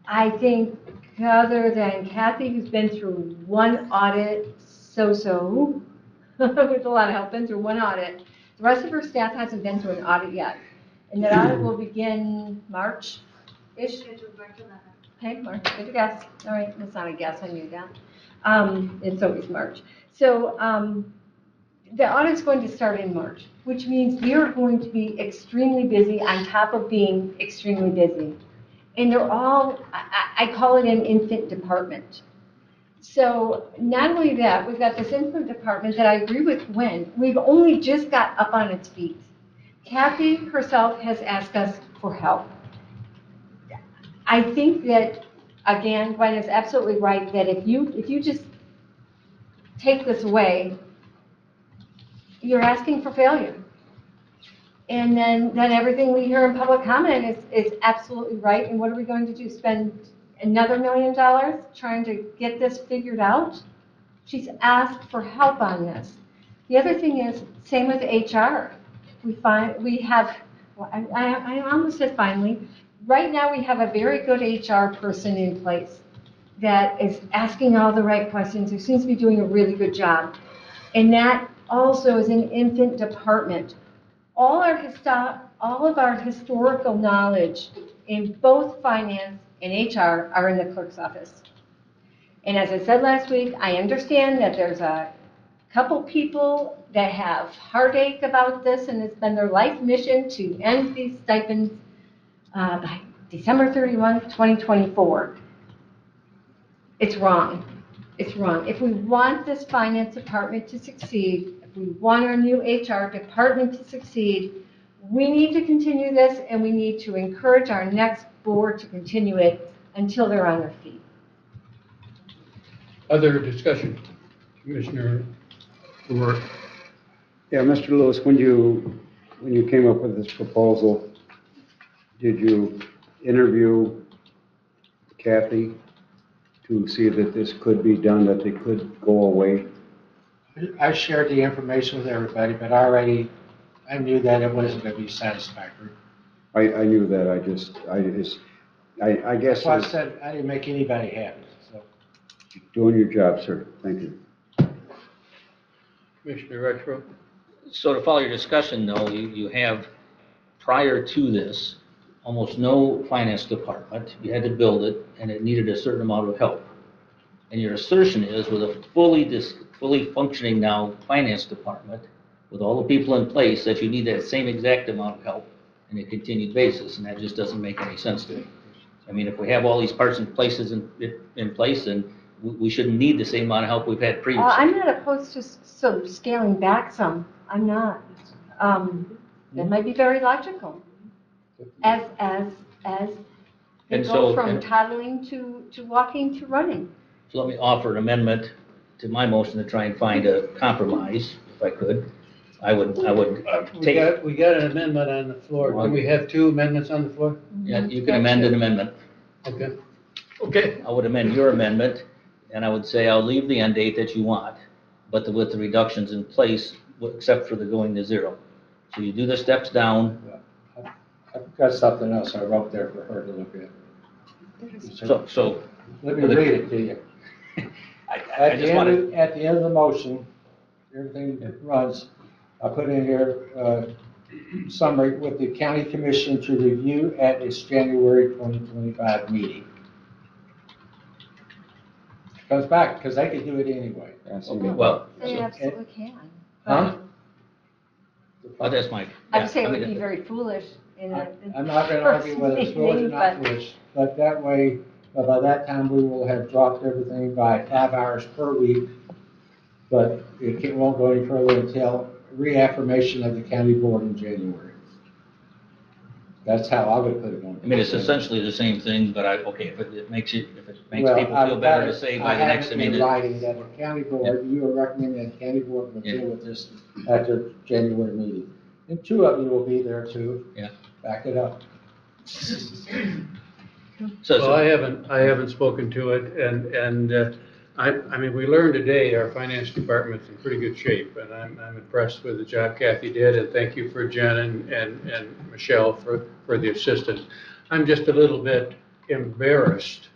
I think other than Kathy, who's been through one audit, so-so, with a lot of help, been through one audit, the rest of her staff hasn't been through an audit yet. And that audit will begin March-ish. Okay, March, good guess. All right, that's not a guess, I knew that. It's always March. So the audit's going to start in March, which means we are going to be extremely busy on top of being extremely busy. And they're all, I call it an infant department. So not only that, we've got this infant department that I agree with Gwen, we've only just got up on its feet. Kathy herself has asked us for help. I think that, again, Gwen is absolutely right, that if you just take this away, you're asking for failure. And then everything we hear in public comment is absolutely right. And what are we going to do? Spend another $1 million trying to get this figured out? She's asked for help on this. The other thing is, same with HR. I almost said finally, right now we have a very good HR person in place that is asking all the right questions, who seems to be doing a really good job. And that also is an infant department. All of our historical knowledge in both finance and HR are in the clerk's office. And as I said last week, I understand that there's a couple people that have heartache about this, and it's been their life mission to end these stipends by December 31, 2024. It's wrong. It's wrong. If we want this finance department to succeed, if we want our new HR department to succeed, we need to continue this, and we need to encourage our next board to continue it until they're on their feet. Other discussion? Commissioner Rourke. Yeah, Mr. Lewis, when you came up with this proposal, did you interview Kathy to see that this could be done, that they could go away? I shared the information with everybody, but I knew that it wasn't going to be satisfactory. I knew that, I guess That's why I said I didn't make anybody happy, so. doing your job, sir. Thank you. Commissioner Retro. So to follow your discussion, though, you have, prior to this, almost no finance department. You had to build it, and it needed a certain amount of help. And your assertion is, with a fully functioning now finance department, with all the people in place, that you need that same exact amount of help on a continued basis, and that just doesn't make any sense to me. I mean, if we have all these parts and places in place, then we shouldn't need the same amount of help we've had previously. I'm not opposed to some scaling back some. I'm not. That might be very logical. As they And go so- from and- toddling to walking to running. So let me offer an amendment to my motion to try and find a compromise, if I could. I would take, We got an amendment on the floor. Do we have two amendments on the floor? yeah, you can amend an amendment. Okay. Okay. I would amend your amendment, and I would say I'll leave the end date that you want, but with the reductions in place, except for the going to zero. So you do the steps down. I've got something else I wrote there for her to look at. So Let me read it to you. I just wanted, At the end of the motion, everything that runs, I put in here, summary with the county commission to review at its January 2025 meeting. Comes back, because they could do it anyway. well, They absolutely can. Huh? that's my. I would say it would be very foolish in a. I'm not gonna argue whether it's foolish or not foolish, but that way, by that time, we will have dropped everything by 5 hours per week. But it won't go any further until reaffirmation of the county board in January. That's how I would put it on. I mean, it's essentially the same thing, but okay, if it makes Well, people I've feel got better it- to say by the next, I have it in writing that the county board, you are recommending that the county board will deal with this at their January meeting. And 2 of you will be there too. Yeah. Back it up. So, Well, I haven't spoken to it, and I mean, we learned today our finance department's in pretty good shape, and I'm impressed with the job Kathy did, and thank you for Jen and Michelle for the assistance. I'm just a little bit embarrassed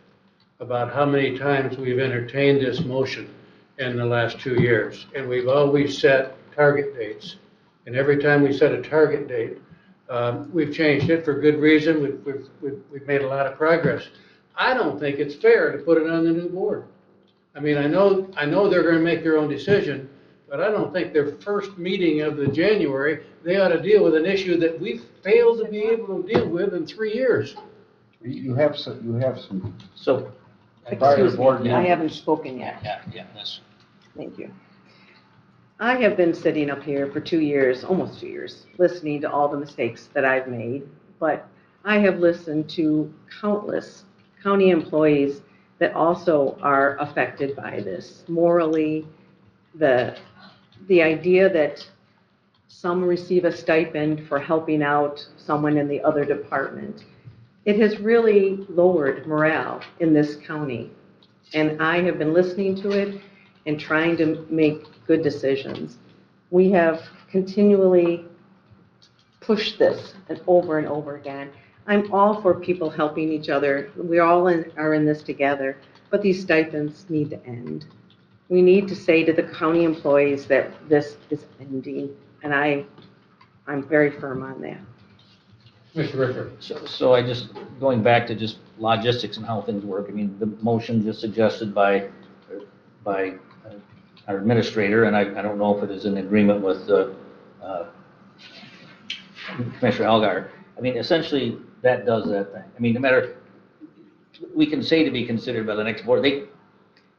about how many times we've entertained this motion in the last 2 years, and we've always set target dates. And every time we set a target date, we've changed it for good reason. We've made a lot of progress. I don't think it's fair to put it on the new board. I mean, I know they're gonna make their own decision, but I don't think their first meeting of the January, they ought to deal with an issue that we've failed to be able to deal with in 3 years. You have some So, prior Excuse board me, I members. haven't spoken yet. yeah, that's, Thank you. I have been sitting up here for 2 years, almost 2 years, listening to all the mistakes that I've made, but I have listened to countless county employees that also are affected by this. Morally, the idea that some receive a stipend for helping out someone in the other department, it has really lowered morale in this county. And I have been listening to it and trying to make good decisions. We have continually pushed this and over again. I'm all for people helping each other. We all are in this together, but these stipends need to end. We need to say to the county employees that this is ending, and I'm very firm on that. Mr. Ricker. so I just, going back to just logistics and how things work, I mean, the motion just suggested by our administrator, and I don't know if it is in agreement with Commissioner Algar. I mean, essentially, that does that thing. I mean, no matter, we can say to be considered by the next board, they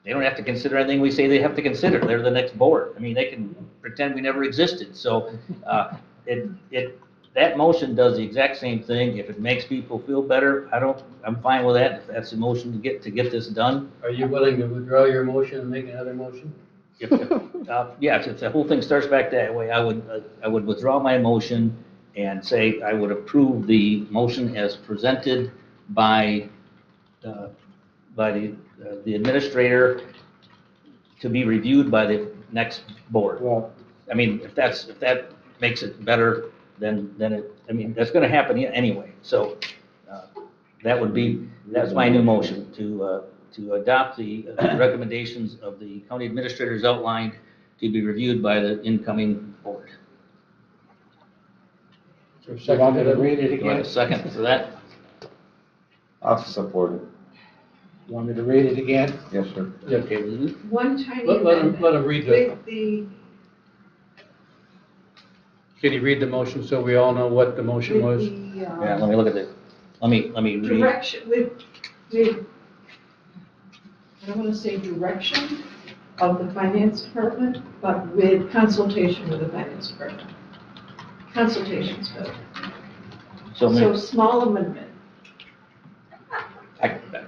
don't have to consider anything we say they have to consider. They're the next board. I mean, they can pretend we never existed. So that motion does the exact same thing. If it makes people feel better, I'm fine with that. If that's the motion to get this done. Are you willing to withdraw your motion and make another motion? If the whole thing starts back that way, I would withdraw my motion and say I would approve the motion as presented by the administrator to be reviewed by the next board. Well, I mean, if that makes it better, then that's gonna happen anyway. So, that's my new motion, to adopt the recommendations of the county administrators outlined to be reviewed by the incoming board. You want me to read it Do I have again? a second for that? I'll support it. You want me to read it again? Yes, sir. You okay with it? One tiny Let amendment. him read the, With the, can you read the motion so we all know what the motion with was? the, Yeah, let me look at it. Let me read. direction, with, I don't want to say direction of the finance department, but with consultation with the finance department. Consultation's better. So small amendment.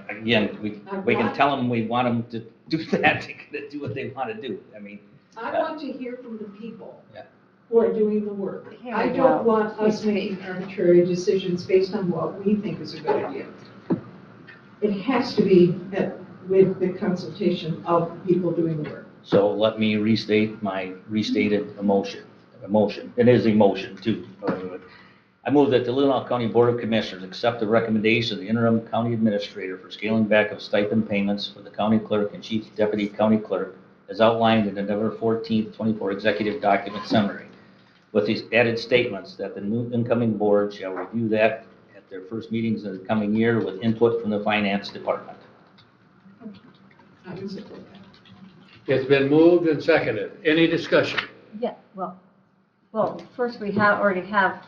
Again, we can tell them we want them to do that, to do what they want to do. I mean, I want to hear from the people Yeah. who are doing the work. Here I we don't go. want us making arbitrary decisions based on what we think is a good idea. It has to be with the consultation of people doing the work. so let me restate my restated motion. It is a motion too. I move that the Leelanau County Board of Commissioners accept the recommendation of the interim county administrator for scaling back of stipend payments for the county clerk and chief deputy county clerk as outlined in the November 14th, 24 executive document summary, with these added statements that the new incoming board shall review that at their first meetings in the coming year with input from the finance department. I would support that. It's been moved and seconded. Any discussion? Yeah, well, first we already have,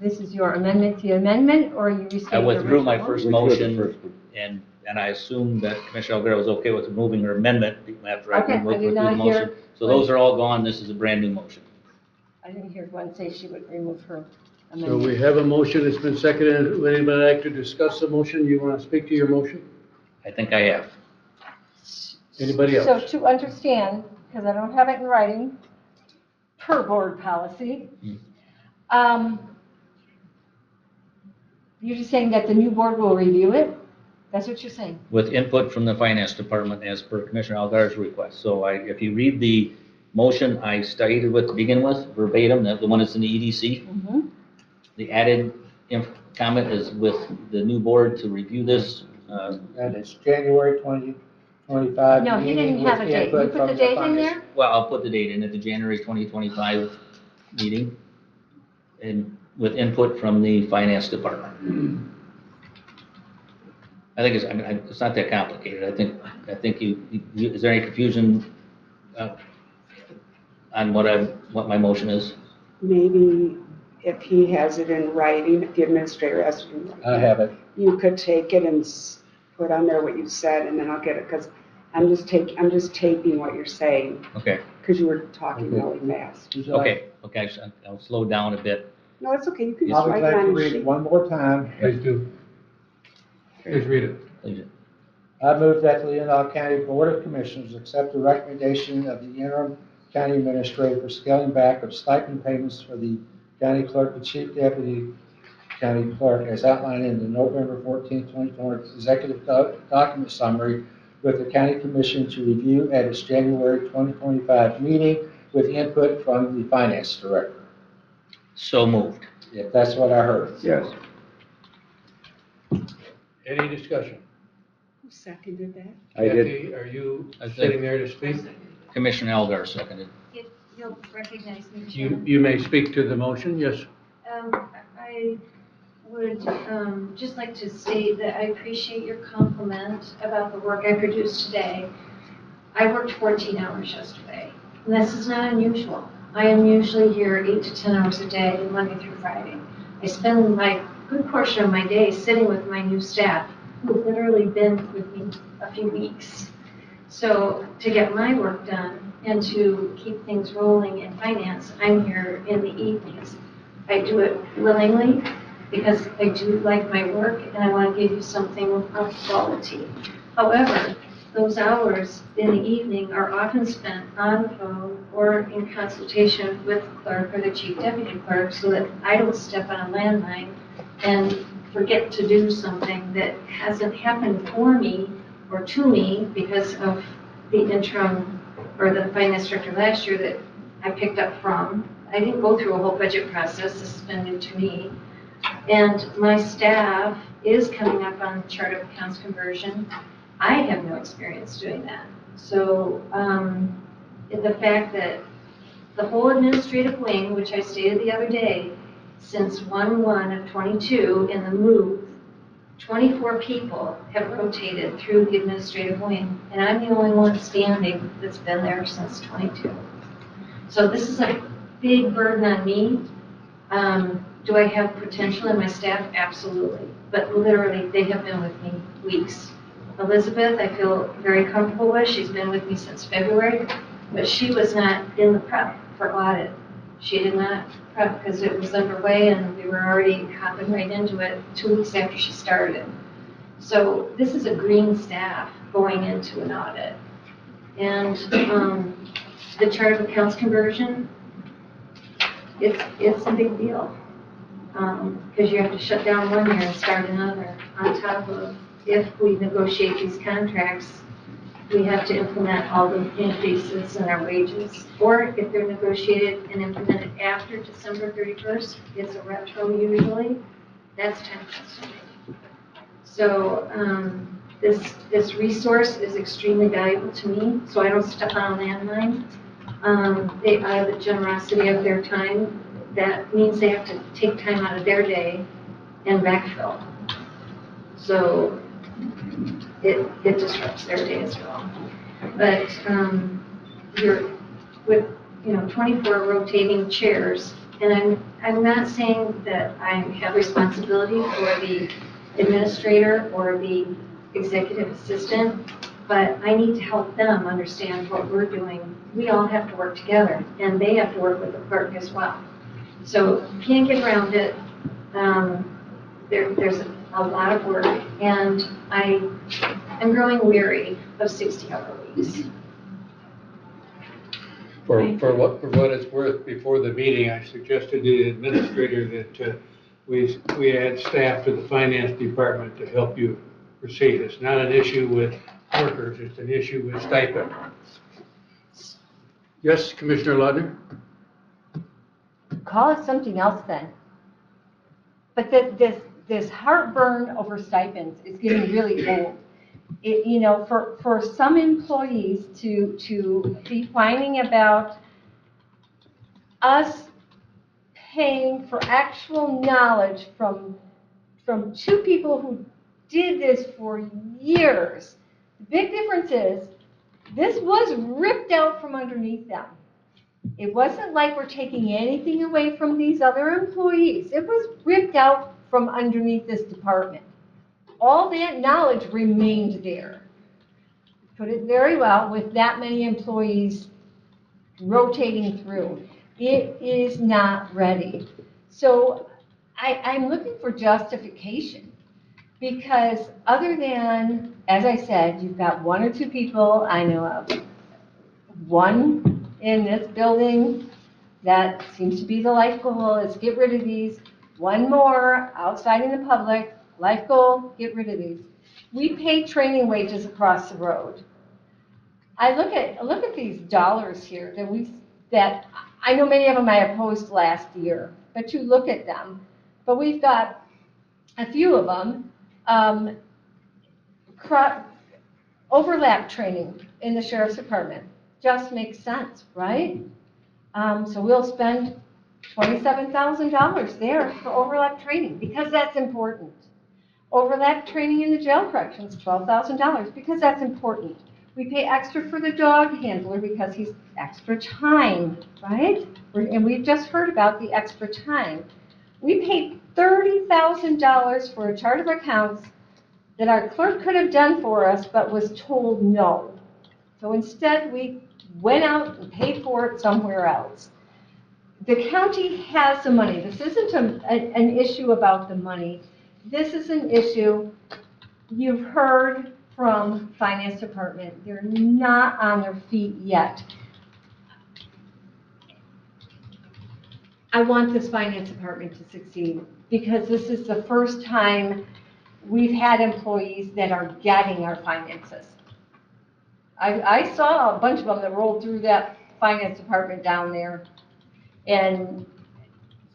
this is your amendment to the amendment, or you restate I the withdrew my original? first Which was the motion, first one? and I assumed that Commissioner Algar was okay with removing her amendment after I Okay, I withdrew did the not motion. hear- So those are all gone, this is a brand new motion. I didn't hear one say she would remove her So we amendment. have a motion that's been seconded. Would anybody like to discuss the motion? You want to speak to your motion? I think I have. Anybody So else? to understand, because I don't have it in writing, per board policy, you're just saying that the new board will review it? That's what you're saying. with input from the finance department as per Commissioner Algar's request. So if you read the motion I stated with to begin with, verbatim, the one that's in the EDC, the added comment is with the new board to review this. That is January 2025. No, he didn't have a date. You put the date in there? Well, I'll put the date in at the January 2025 meeting and with input from the finance department. I think it's not that complicated. I think is there any confusion on what my motion is? Maybe if he has it in writing, if the administrator has it in writing, I have it. you could take it and put on there what you said, and then I'll get it, because I'm just taping what you're saying, Okay, because you were talking Okay. really fast. okay, I'll slow down a bit. No, it's okay, you can I'll just be write glad it to on your read it sheet. one more time. Please do. Please read it. Please. I move that the Leelanau County Board of Commissioners accept the recommendation of the interim county administrator for scaling back of stipend payments for the county clerk and chief deputy county clerk as outlined in the November 14, 2020 executive document summary with the county commission to review at its January 2025 meeting with input from the finance director. So moved. If that's what I heard. Yes. Any discussion? Who seconded that? I did. Kathy, are you I think- sitting there to speak? Commissioner Algar seconded. If you'll recognize me, You, Chairman. you may speak to the motion, yes. I would just like to state that I appreciate your compliment about the work I produced today. I worked 14 hours yesterday, and this is not unusual. I am usually here 8 to 10 hours a day, Monday through Friday. I spend my good portion of my day sitting with my new staff, who've literally been with me a few weeks. So to get my work done and to keep things rolling in finance, I'm here in the evenings. I do it willingly because I do like my work and I want to give you something of quality. However, those hours in the evening are often spent on the phone or in consultation with the clerk or the chief deputy clerk so that I don't step on a landmine and forget to do something that hasn't happened for me or to me because of the interim or the finance director last year that I picked up from. I didn't go through a whole budget process. This has been new to me. And my staff is coming up on chart of accounts conversion. I have no experience doing that. So the fact that the whole administrative wing, which I stated the other day, since 1/1 of 22 in the move, 24 people have rotated through the administrative wing, and I'm the only one standing that's been there since 22. So this is a big burden on me. Do I have potential in my staff? Absolutely. But literally, they have been with me weeks. Elizabeth, I feel very comfortable with. She's been with me since February, but she was not in the prep for audit. She did not prep because it was underway and we were already hopping right into it 2 weeks after she started. So this is a green staff going into an audit. And the chart of accounts conversion, it's a big deal. Because you have to shut down one year and start another on top of if we negotiate these contracts, we have to implement all the increases in our wages. Or if they're negotiated and implemented after December 31st, it's a retro usually, that's time consuming. So this resource is extremely valuable to me, so I don't step on a landmine. They out of the generosity of their time, that means they have to take time out of their day and backfill. So it disrupts their day as well. But you're with 24 rotating chairs, and I'm not saying that I have responsibility for the administrator or the executive assistant, but I need to help them understand what we're doing. We all have to work together, and they have to work with the clerk as well. So can't get around it. There's a lot of work, and I'm growing weary of 60-hour weeks. For what it's worth, before the meeting, I suggested to the administrator that we add staff to the finance department to help you proceed. It's not an issue with workers, it's an issue with stipend. Yes, Commissioner Ludner? Call it something else then. But this heartburn over stipends is getting really old. For some employees to be whining about us paying for actual knowledge from two people who did this for years. The big difference is this was ripped out from underneath them. It wasn't like we're taking anything away from these other employees. It was ripped out from underneath this department. All that knowledge remained there. Put it very well, with that many employees rotating through. It is not ready. So I'm looking for justification, because other than, as I said, you've got one or two people I know of, one in this building that seems to be the life goal is get rid of these, one more outside in the public, life goal, get rid of these. We pay training wages across the road. I look at these dollars here that I know many of them I opposed last year, but you look at them. But we've got a few of them, overlap training in the sheriff's department. Just makes sense, right? So we'll spend $27,000 there for overlap training because that's important. Overlap training in the jail corrections, $12,000 because that's important. We pay extra for the dog handler because he's extra time, right? And we've just heard about the extra time. We paid $30,000 for a chart of accounts that our clerk could have done for us, but was told no. So instead, we went out and paid for it somewhere else. The county has the money. This isn't an issue about the money. This is an issue you've heard from finance department. They're not on their feet yet. I want this finance department to succeed because this is the first time we've had employees that are getting our finances. I saw a bunch of them that rolled through that finance department down there, and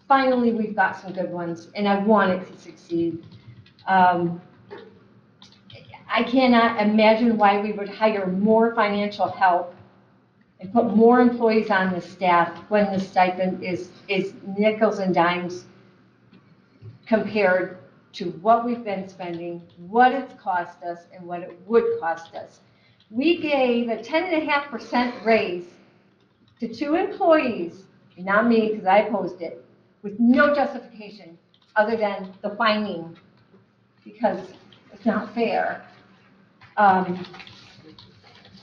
finally we've got some good ones, and I want it to succeed. I cannot imagine why we would hire more financial help and put more employees on the staff when the stipend is nickels and dimes compared to what we've been spending, what it's cost us, and what it would cost us. We gave a 10.5% raise to two employees, not me because I opposed it, with no justification other than the fining because it's not fair.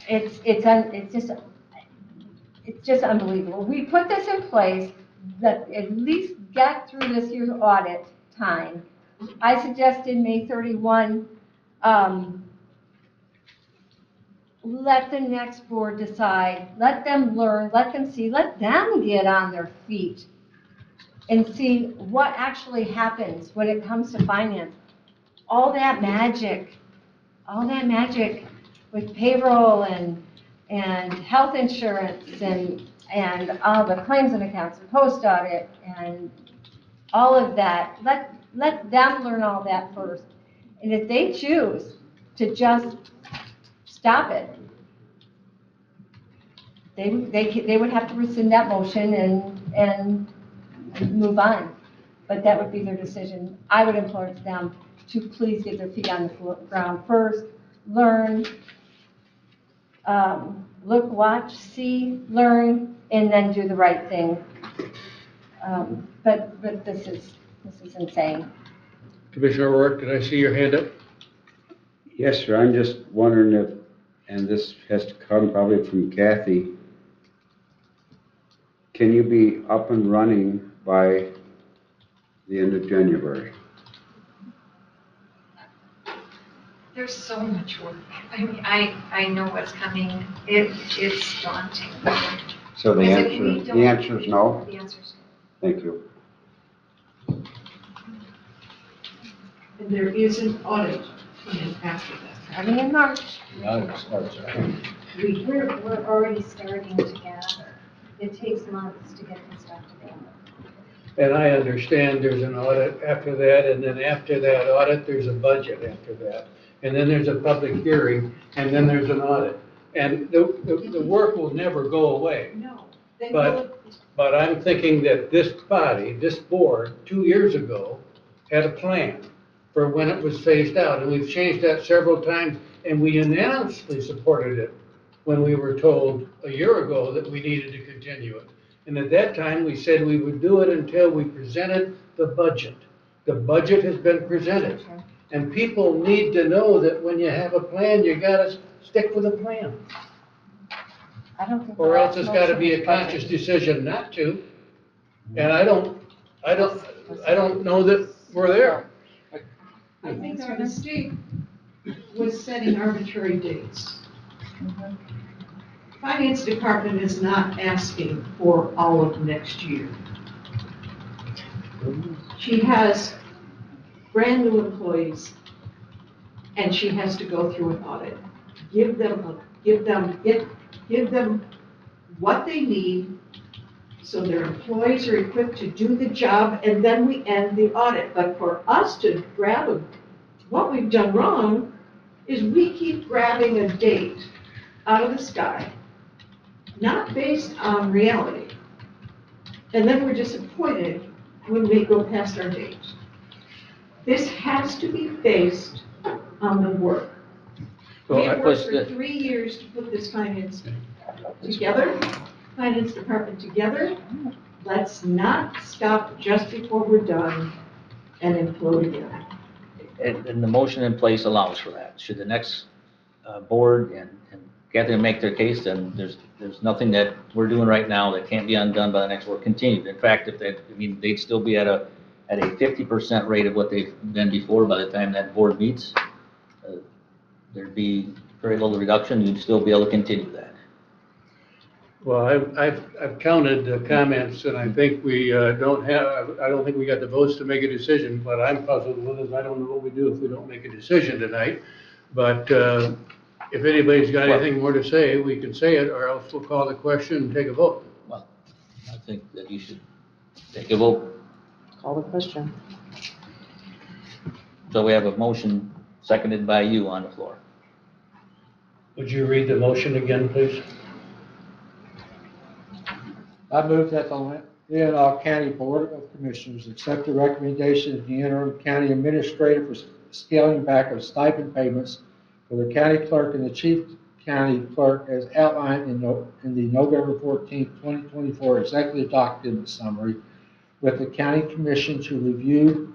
It's just unbelievable. We put this in place that at least get through this year's audit time. I suggested May 31. Let the next board decide. Let them learn. Let them see. Let them get on their feet and see what actually happens when it comes to finance. All that magic with payroll and health insurance and all the claims and accounts and post audit and all of that. Let them learn all that first. And if they choose to just stop it, they would have to rescind that motion and move on. But that would be their decision. I would implore them to please get their feet on the ground first, learn, look, watch, see, learn, and then do the right thing. But this is insane. Commissioner O'Rourke, did I see your hand up? Yes, sir. I'm just wondering if, and this has to come probably from Kathy, can you be up and running by the end of January? There's so much work. I mean, I know what's coming. It's daunting. So the Is it- we answer don't- is no? The answer's Thank you. And there is an audit in after that? Starting in March. Now it starts. We're already starting to gather. It takes months to get this stuff together. And I understand there's an audit after that, and then after that audit, there's a budget after that. And then there's a public hearing, and then there's an audit. And the work will never go away. No. Then But, but I'm thinking that this body, this board, 2 years ago, had a plan for when it was phased out. And we've changed that several times, and we unanimously supported it when we were told a year ago that we needed to continue it. And at that time, we said we would do it until we presented the budget. The budget has been presented. And people need to know that when you have a plan, you gotta stick with the plan. I don't think. Or else it's gotta be a conscious decision not to. And I don't know that we're there. I think our mistake was setting arbitrary dates. Finance department is not asking for all of next year. She has brand new employees, and she has to go through an audit. Give them what they need, so their employees are equipped to do the job, and then we end the audit. But for us to grab what we've done wrong is we keep grabbing a date out of the sky, not based on reality. And then we're disappointed when we go past our date. This has to be based on the work. We have worked for 3 years to put this finance department together. Let's not stop just before we're done and implode again. And the motion in place allows for that. Should the next board and Catherine make their case, then there's nothing that we're doing right now that can't be undone by the next board continued. In fact, they'd still be at a 50% rate of what they've been before by the time that board meets. There'd be very little reduction. You'd still be able to continue that. Well, I've counted the comments, and I think we I don't think we got the votes to make a decision, but I'm puzzled with it. I don't know what we do if we don't make a decision tonight. But if anybody's got anything more to say, we can say it, or else we'll call the question and take a vote. Well, I think that you should take a vote. Call the question. So we have a motion seconded by you on the floor. Would you read the motion again, please? I move that the Leelanau County Board of Commissioners accept the recommendation of the interim county administrator for scaling back of stipend payments for the county clerk and the chief county clerk as outlined in the November 14, 2024 executive document summary, with the county commission to review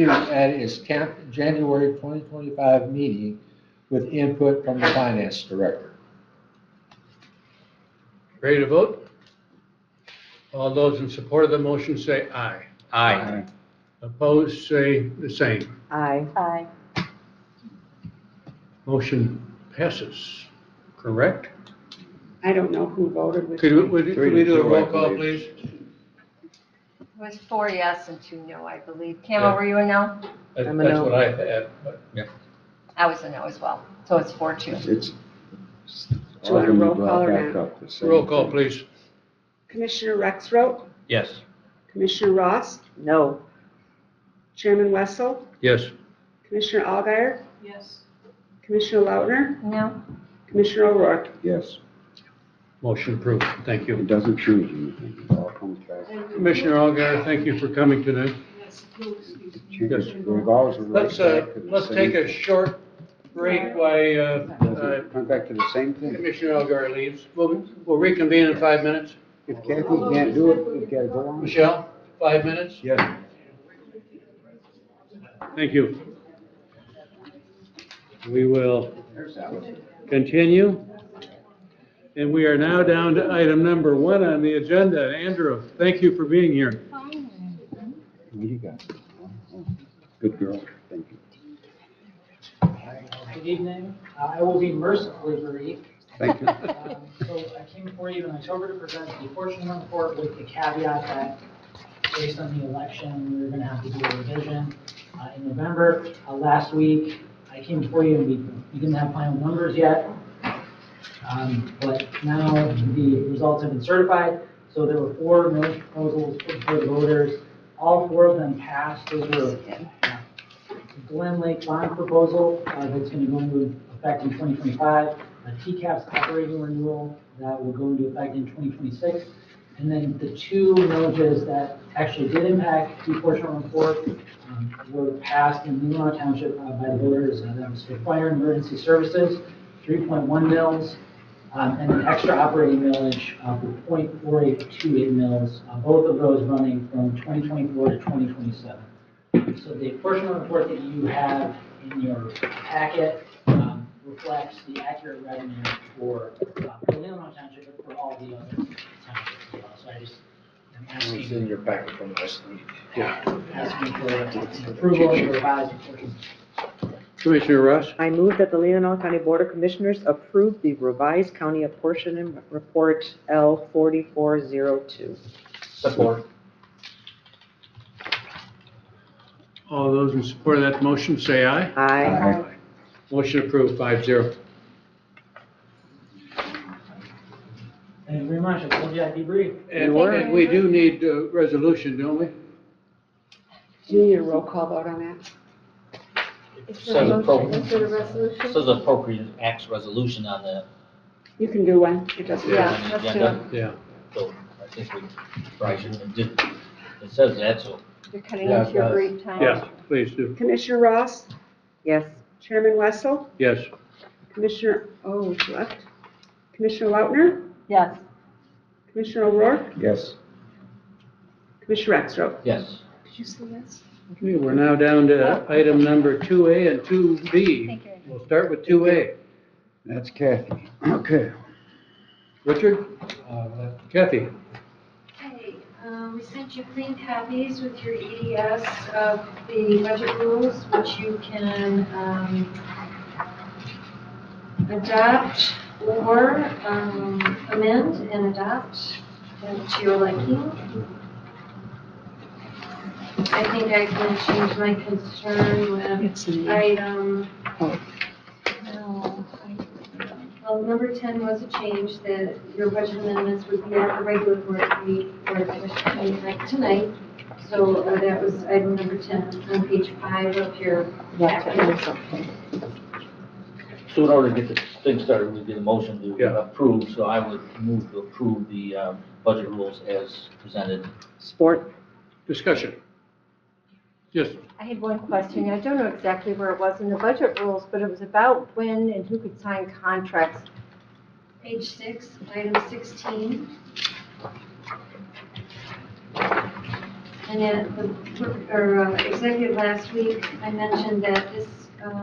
at its January 2025 meeting with input from the finance director. Ready to vote? All those in support of the motion say aye. Aye. Opposed, say the same. Aye. Aye. Motion passes, correct? I don't know who voted with. Could we do a roll call, please? It was 4 yes and 2 no, I believe. Camel, were you a no? I'm a That's no. what I had, but I was a no as well. So it's 4-2. It's. Do you want a roll call or not? roll call, please. Commissioner Rexroth, Yes. Commissioner Ross, No. Chairman Wessel, Yes. Commissioner Allgaier, Yes. Commissioner Lautner, No? Commissioner O'Rourke. Yes, Motion approved, thank it you. doesn't change anything, it all comes back. Commissioner Allgaier, thank you for coming tonight. Yes, you'll excuse me. She just revolves around. Let's take a short break while Come back to the same thing. Commissioner Allgaier leaves. We'll reconvene in 5 minutes. If Kathy can't do it, we've got to go on. Michelle, 5 minutes? Yes. Thank you. We will continue. And we are now down to item number 1 on the agenda. Andrew, thank you for being here. What do you got? Good girl, thank you. Good evening. I will be mercifully brief. Thank you. So I came before you in October to present the portion report with the caveat that based on the election, we were gonna have to do a revision, in November. Last week, I came before you and we didn't have final numbers yet. But now the results have been certified, so there were 4 millage proposals put before the voters. All 4 of them passed. Those were the Glen Lake bond proposal, that's gonna go into effect in 2025, a TCAPS operating renewal that will go into effect in 2026, and then the 2 millages that actually did impact the proportional report were passed in Leelanau Township by the voters. That was for fire and emergency services, 3.1 mils, and an extra operating millage for 0.4828 mils, both of those running from 2024 to 2027. So the portion report that you have in your packet reflects the accurate revenue for Leelanau Township and for all the other townships as well. So I just am asking. It's in your packet from last week. Asking for approval of the revised portion. Commissioner Ross? I move that the Leelanau County Board of Commissioners approve the revised county apportionment report L 4402. Support. All those in support of that motion, say aye. Aye. Motion approved, 5-0. Thank you very much. I told you I'd be brief. And we do need a resolution, don't we? Do you need a roll call vote on that? Says appropriate, Is it a resolution? says appropriate acts resolution on the, You can do one, it doesn't Yeah. matter. on the let's do agenda. Yeah. So I think we probably should, it says that, so. You're cutting Yeah, into your it does. brief time. Yeah, please do. Commissioner Ross, Yes. Chairman Wessel, Yes. Commissioner, she left. Commissioner Lautner, Yes. Commissioner O'Rourke, Yes. Commissioner Extra. Yes. Did you say yes? Okay, we're now down to item number 2A and 2B. Thank you. We'll start with 2A. That's Kathy. Okay. Richard? Kathy? Okay, we sent you clean copies with your EDS of the budget rules, which you can adopt or amend and adopt to your liking. I think I can change my concern with It's in there. item, Oh. no, well, number 10 was a change that your budget amendments would be at the regular board meeting or commission meeting like tonight. So that was item number 10 on page 5 of your packet. So in order to get the thing started, we did a motion to Yeah. approve, so I would move to approve the budget rules as presented. Sport? Discussion? Yes. I had one question. I don't know exactly where it was in the budget rules, but it was about when and who could sign contracts. Page 6, item 16. And at the executive last week, I mentioned that this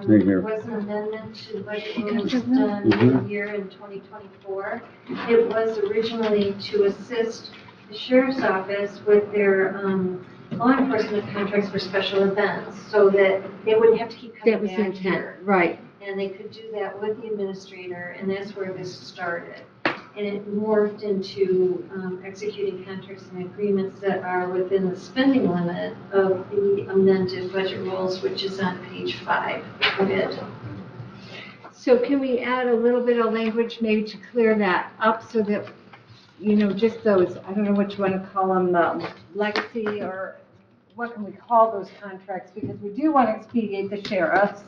Same here. was an amendment to the budget rules done mid-year in 2024. It was originally to assist the sheriff's office with their law enforcement contracts for special events, so that they wouldn't have to keep That was coming the back intent, here. right. And they could do that with the administrator, and that's where this started. And it morphed into executing contracts and agreements that are within the spending limit of the amended budget rules, which is on page 5 of it. So can we add a little bit of language maybe to clear that up so that, just those, I don't know what you want to call them, legacy or what can we call those contracts? Because we do want to expedite the sheriffs.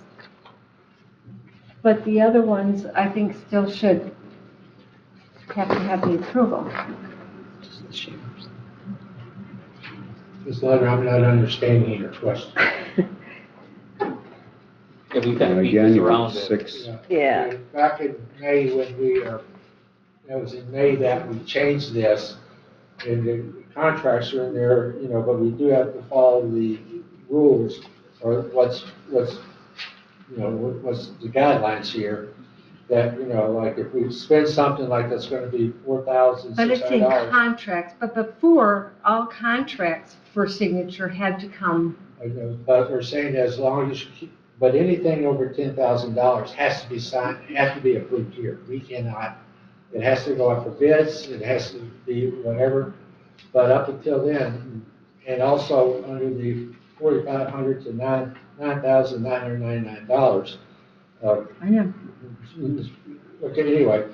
But the other ones, I think, still should have to have the approval. Ms. Leonard, I'm not understanding your question. Yeah, we've got to beat Again, this you around want it. 6. Yeah. Back in May, when it was in May that we changed this, and the contracts are in there, but we do have to follow the rules, or what's the guidelines here, that, like if we spend something like that's gonna be But it's in $4,600. contracts, but before, all contracts for signature had to come. I know, but we're saying as long as, but anything over $10,000 has to be signed, has to be approved here. We cannot, it has to go out for bids, it has to be whatever, but up until then, and also under the $4,500 to $9,999. I know. Okay, anyway,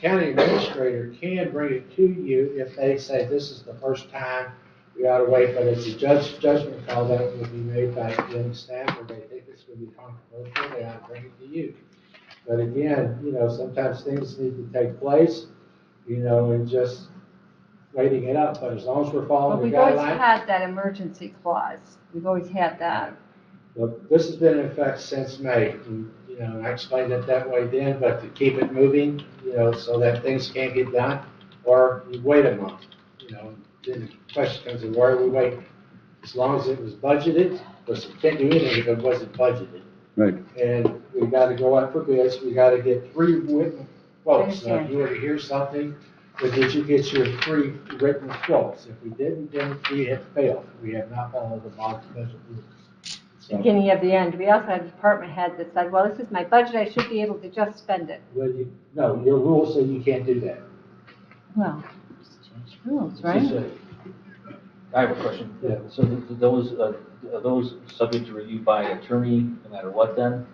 county administrator can bring it to you if they say this is the first time we ought to wait, but it's a judgment call that will be made by the staff, or they think it's going to be controversial, they ought to bring it to you. But again, sometimes things need to take place, and just waiting it up, but as long as we're But following we've the always guidelines. had that emergency clause. We've always had that. Look, this has been in effect since May, and I explained it that way then, but to keep it moving, so that things can get done, or you wait a month, then the question comes, why are we waiting? As long as it was budgeted, because we can't do anything if it wasn't budgeted. Right. And we gotta go out for bids, we gotta get 3 written quotes. Now, if Understand. you were to hear something, but did you get your 3 written quotes? If we didn't, then we have failed. We have not followed the BOC budget rules. So, Beginning of the end. We also had a department head that said, well, this is my budget, I should be able to just spend it. well, no, your rules say you can't do that. Well, just change rules, right? I have a question. Yeah. So are those subject to review by attorney no matter what then?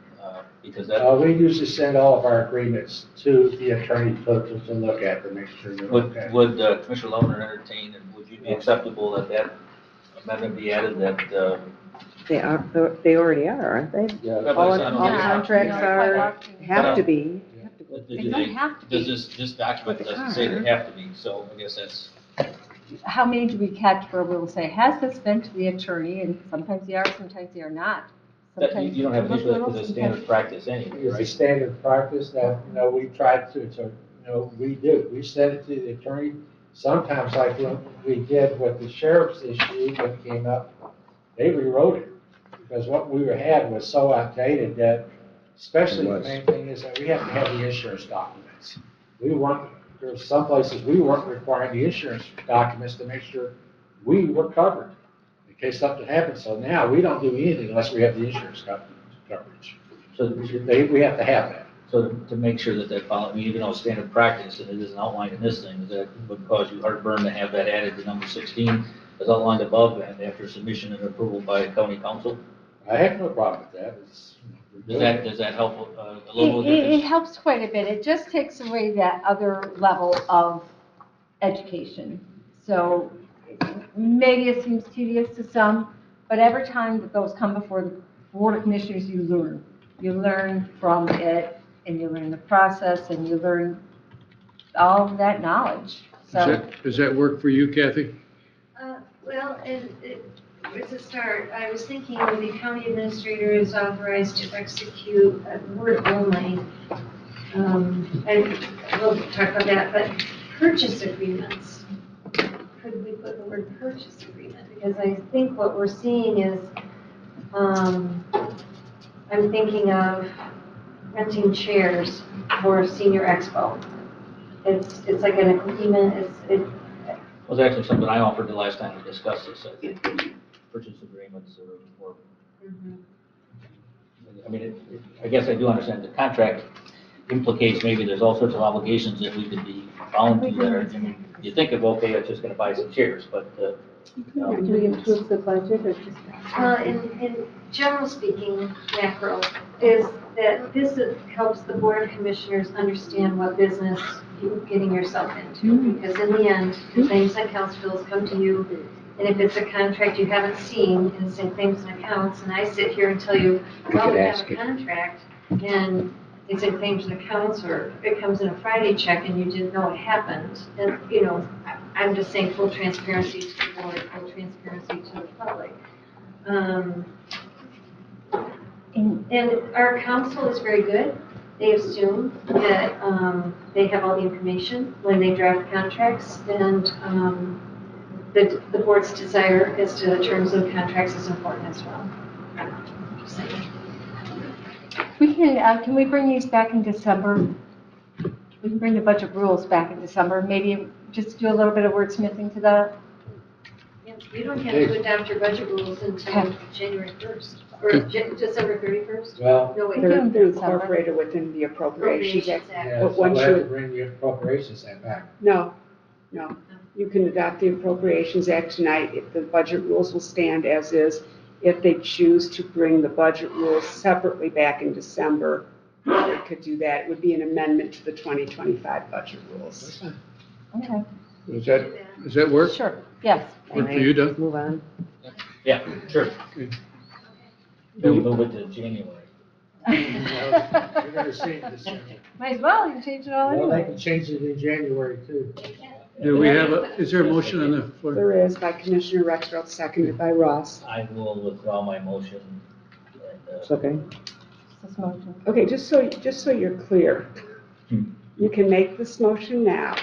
Because that, We usually send all of our agreements to the attorney to look at to make sure they're okay. would Commissioner Lohner entertain, and would you be acceptable that amendment be added that, They already are, aren't they? Yeah. All I don't all know. contracts are, have to be. They don't have to be. this document But they doesn't say are. they have to be, so I guess that's, How many do we catch where we'll say, has this been to the attorney? And sometimes they are, sometimes they are not. you don't have an issue with it as a Sometimes- standard practice anyway, It's a right? standard practice that, we tried to, we do. We send it to the attorney. Sometimes like when we did with the sheriff's issue when it came up, they rewrote it. Because what we had was so outdated that, especially It the was. main thing is that we have to have the insurance documents. There's some places we weren't requiring the insurance documents to make sure we were covered in case something happened. So now we don't do anything unless we have the insurance coverage. So, We have to have that. so to make sure that follow, I mean, even though it's standard practice and it isn't outlined in this thing, is that would cause you heartburn to have that added to number 16 as outlined above and after submission and approval by county council? I have no problem with that. Does that help a little It difference? helps quite a bit. It just takes away that other level of education. So maybe it seems tedious to some, but every time that those come before the Board of Commissioners, you learn. You learn from it, and you learn the process, and you learn all of that knowledge. So, Does that work for you, Kathy? Well, as a start, I was thinking when the county administrator is authorized to execute a word only, and we'll talk about that, but purchase agreements. Could we put the word purchase agreement? Because I think what we're seeing is, I'm thinking of renting chairs for senior expo. It's like an agreement, It was actually something I offered the last time we discussed this, I think, purchase agreements or I mean, I guess I do understand the contract implicates maybe there's all sorts of obligations that we could be bound to that are, I mean, you think of, okay, it's just gonna buy some chairs, but, Do we improve the budget or just? in general speaking, macro, is that this helps the Board of Commissioners understand what business you're getting yourself into. Because in the end, the claims and accounts bills come to you, and if it's a contract you haven't seen, and it's in claims and accounts, and I sit here and tell you, well, we have a contract, and it's in claims and accounts, or it comes in a Friday check and you didn't know it happened, and, I'm just saying full transparency to the board, full transparency to the public. And our council is very good. They assume that they have all the information when they draft contracts, and the board's desire as to the terms of contracts is important as well. Just saying. can we bring these back in December? We can bring the budget rules back in December, maybe just do a little bit of wordsmithing to that. Yeah, you don't have to adopt your budget rules until January 1st, or December 31st? Well, No, wait. They're- They're incorporated within the appropriations. Appropriations Act. yeah, so Once we'll have you- to bring the appropriations act back. No, You can adopt the Appropriations Act tonight if the budget rules will stand as is. If they choose to bring the budget rules separately back in December, they could do that. It would be an amendment to the 2025 budget rules. Okay. Does that work? Sure, yes. Work for you, Doug? Move on. Yeah, sure. Okay. We'll move it to January. You're gonna see it this year. Might as well, you can change it all Well, they anyway. can change it in January too. Do we have is there a motion on the floor? There is by Commissioner Rexroth, seconded by Ross. I will withdraw my motion. It's okay. This motion. Okay, just so you're clear, you can make this motion now,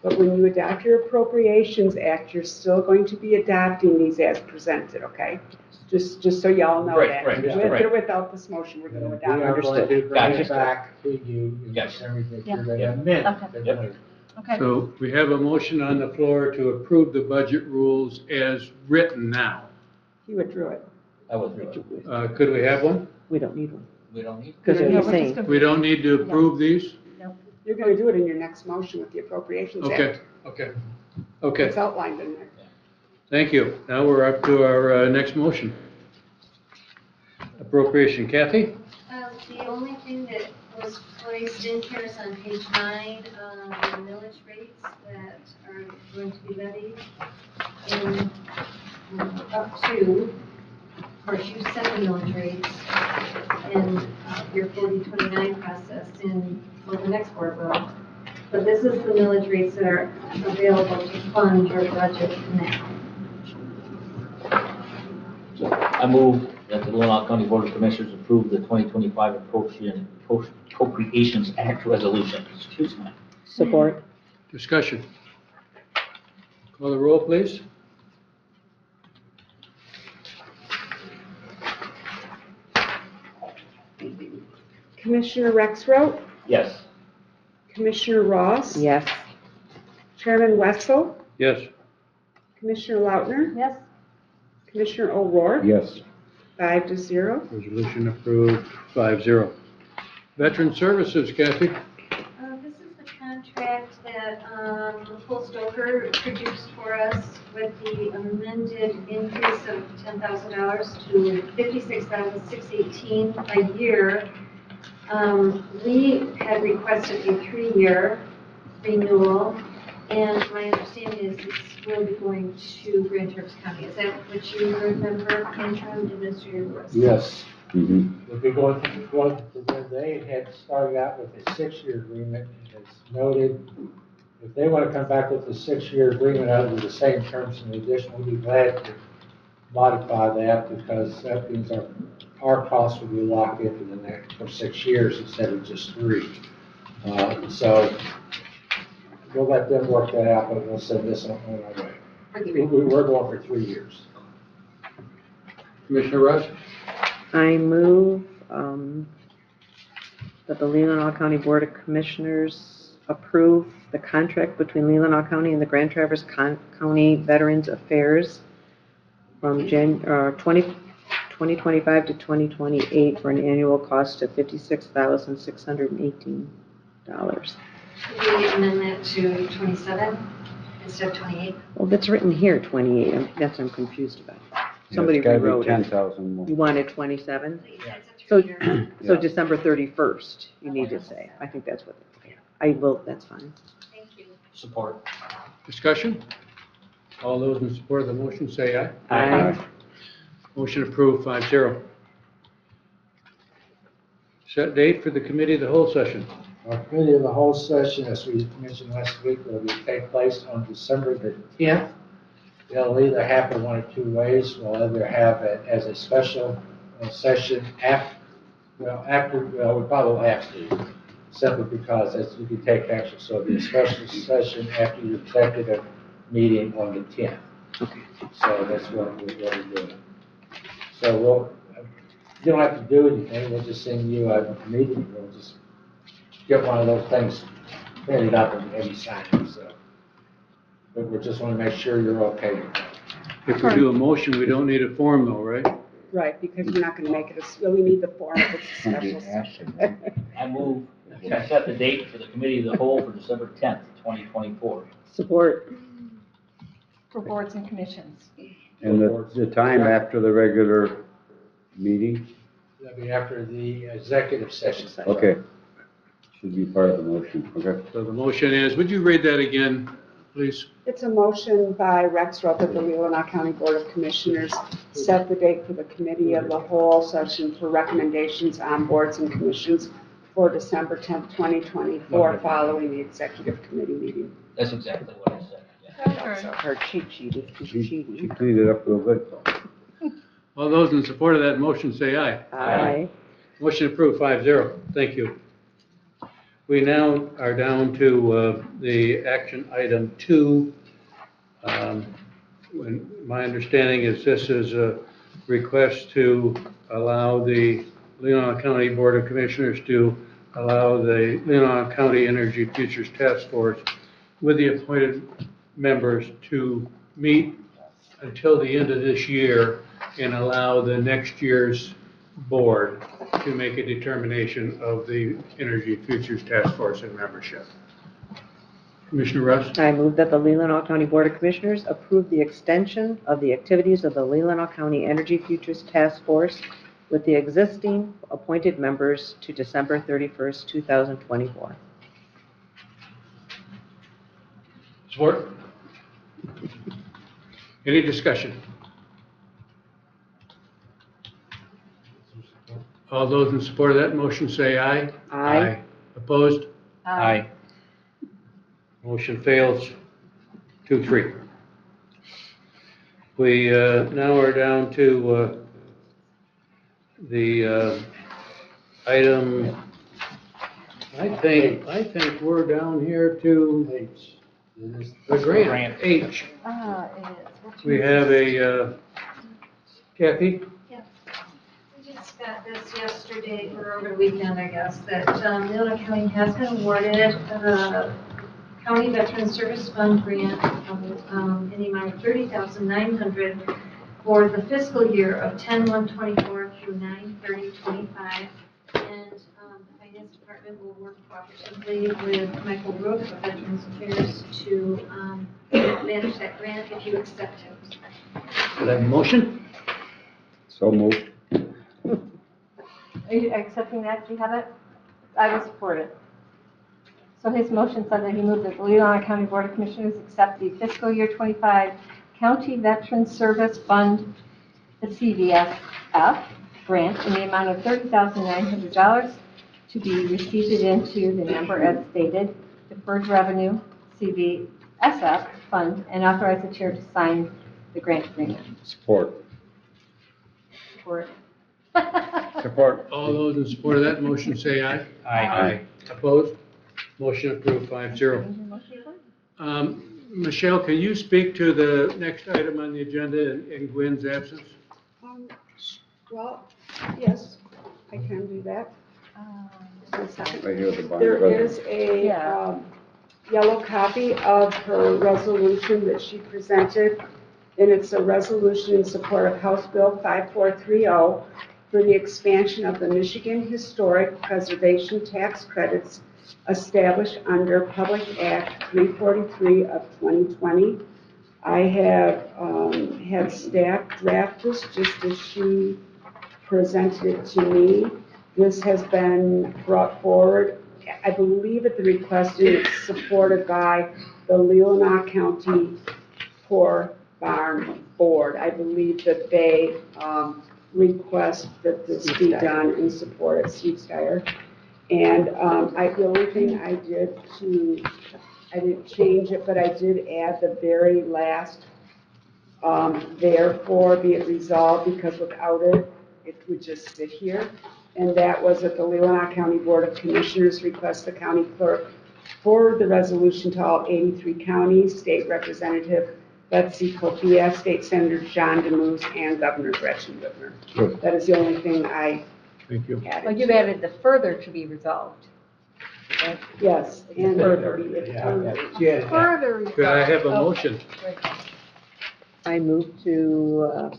but when you adopt your Appropriations Act, you're still going to be adopting these as presented, okay? Just so y'all know Right, that. right, With right. or without this motion, we're going to We adopt. are going to bring Gotcha. it back to you in Yes. December, that Yeah. you're gonna amend. Okay. the Yep. budget. Okay. So we have a motion on the floor to approve the budget rules as written now. He withdrew it. I withdraw it. Could we have one? We don't need one. We don't need. Because Yeah, what we're he's just saying, gonna- We don't need to approve these? You're going to do it in your next motion with the Appropriations Okay, Act. okay, okay. It's outlined in there. Thank you. Now we're up to our next motion. Appropriation. Kathy? The only thing that was placed in here is on page 9, the millage rates that are going to be levied in up to, of course, you set the millage rates in your 4029 process in, well, the next board will. But this is the millage rates that are available to fund your budget now. I move that the Leelanau County Board of Commissioners approve the 2025 Appropriations Act resolution. Excuse me. support. Discussion. Call the roll, please. Commissioner Rexroth, Yes. Commissioner Ross. Yes. Chairman Wessel, Yes. Commissioner Lautner, Yes? Commissioner O'Rourke. Yes. 5-0. Resolution approved, 5-0. Veteran Services, Kathy? This is the contract that Nicole Stoker produced for us with the amended increase of $10,000 to $56,618 a year. We had requested a 3-year renewal, and my understanding is this will be going to Grand Turks County. Is that what you remember, Interim Administrator Lewis? Yes. Mhm. We'll be going to where they had started out with a 6-year agreement, and it's noted, if they want to come back with a 6-year agreement under the same terms and conditions, we'll be glad to modify that, because that means our costs will be locked in for 6 years instead of just 3. So we'll let them work that out, but we'll send this on our way. We're going for 3 years. Commissioner Rush? I move that the Leelanau County Board of Commissioners approve the contract between Leelanau County and the Grand Traverse County Veterans Affairs from 2025 to 2028 for an annual cost of $56,618. Should we amend that to 27 instead of 28? Well, that's written here, 28. That's what I'm confused about. Somebody It's gotta be rewrote it. 10,000 more. You wanted 27? Please, it's a So, 3-year. so Yeah. December 31st, you need to say. I think that's what, I will, that's fine. Thank you. Support. Discussion? All those in support of the motion say aye. Aye. Motion approved, 5-0. Set date for the committee of the whole session. Our committee of the whole session, as we mentioned last week, will take place on December the 10th. It'll either happen one of 2 ways. We'll either have it as a special session we probably have to, simply because as you can take action. So it'll be a special session after your executive meeting on the 10th. Okay. So that's what we're going to do. So you don't have to do anything. We'll just send you a meeting. We'll just get one of those things printed up and have you sign it, so. But we just want to make sure you're okay with that. If we do a motion, we don't need a form though, right? Right, because you're not going to make it, you only need the form if it's a special session. I move to set the date for the committee of the whole for December 10th, 2024. Support. for boards and commissions. And the time after the regular meeting? That'll be after the executive session. Okay. Should be part of the motion, okay? So the motion is, would you read that again, please? It's a motion by Rex Rupp of the Leelanau County Board of Commissioners, set the date for the committee of the whole session for recommendations on boards and commissions for December 10th, 2024, following the executive committee meeting. That's exactly what I said. Yeah. So her cheat sheet is She cheating. cleaned it up real good. All those in support of that motion say aye. Aye. Motion approved, 5-0. Thank you. We now are down to the action item 2. My understanding is this is a request to allow the Leelanau County Board of Commissioners to allow the Leelanau County Energy Futures Task Force with the appointed members to meet until the end of this year and allow the next year's board to make a determination of the Energy Futures Task Force and membership. Commissioner Russ? I move that the Leelanau County Board of Commissioners approve the extension of the activities of the Leelanau County Energy Futures Task Force with the existing appointed members to December 31st, 2024. Support? Any discussion? All those in support of that motion say aye. Aye. Opposed? Aye. Motion fails 2-3. We now are down to the item, I think we're down here to the grant, H. It is. We have a, Kathy? We just got this yesterday or over the weekend, I guess, that Leelanau County has been awarded a County Veteran Service Fund grant in the amount of $30,900 for the fiscal year of 10/1/24 through 9/30/25. And the Finance Department will work cooperatively with Michael Rook of Veterans Affairs to manage that grant if you accept it. Do I have a motion? So moved. Are you accepting that? Do you have it? I will support it. So his motion said that he moved that the Leelanau County Board of Commissioners accept the fiscal year 25 County Veteran Service Fund, the CVSF grant in the amount of $30,900 to be received into the number as stated, deferred revenue, CVSF fund, and authorize the chair to sign the grant agreement. Support. Support. Support. All those in support of that motion say aye. Aye. Opposed? Motion approved 5-0. Michelle, can you speak to the next item on the agenda in Gwen's absence? Well, yes, I can do that. Just a second. Right here at the bottom. There is a yellow copy of her resolution that she presented, and it's a resolution in support of House Bill 5430 for the expansion of the Michigan Historic Preservation Tax Credits established under Public Act 343 of 2020. I have had staff draft this just as she presented it to me. This has been brought forward, I believe at the request, and it's supported by the Leelanau County Poor Barn Board. I believe that they request that this be done in support of Steve Steyer. And the only thing I didn't change it, but I did add the very last, therefore be it resolved, because without it, it would just sit here. And that was that the Leelanau County Board of Commissioners request the county clerk forward the resolution to all 83 counties, state representative Betsy Copia, state senator John DeMoose, and Governor Gretchen Whitmer. Sure. That is the only thing I Thank you. added. Well, you've added the further to be resolved. Yes, and Further. Further. Could I have a motion? I move to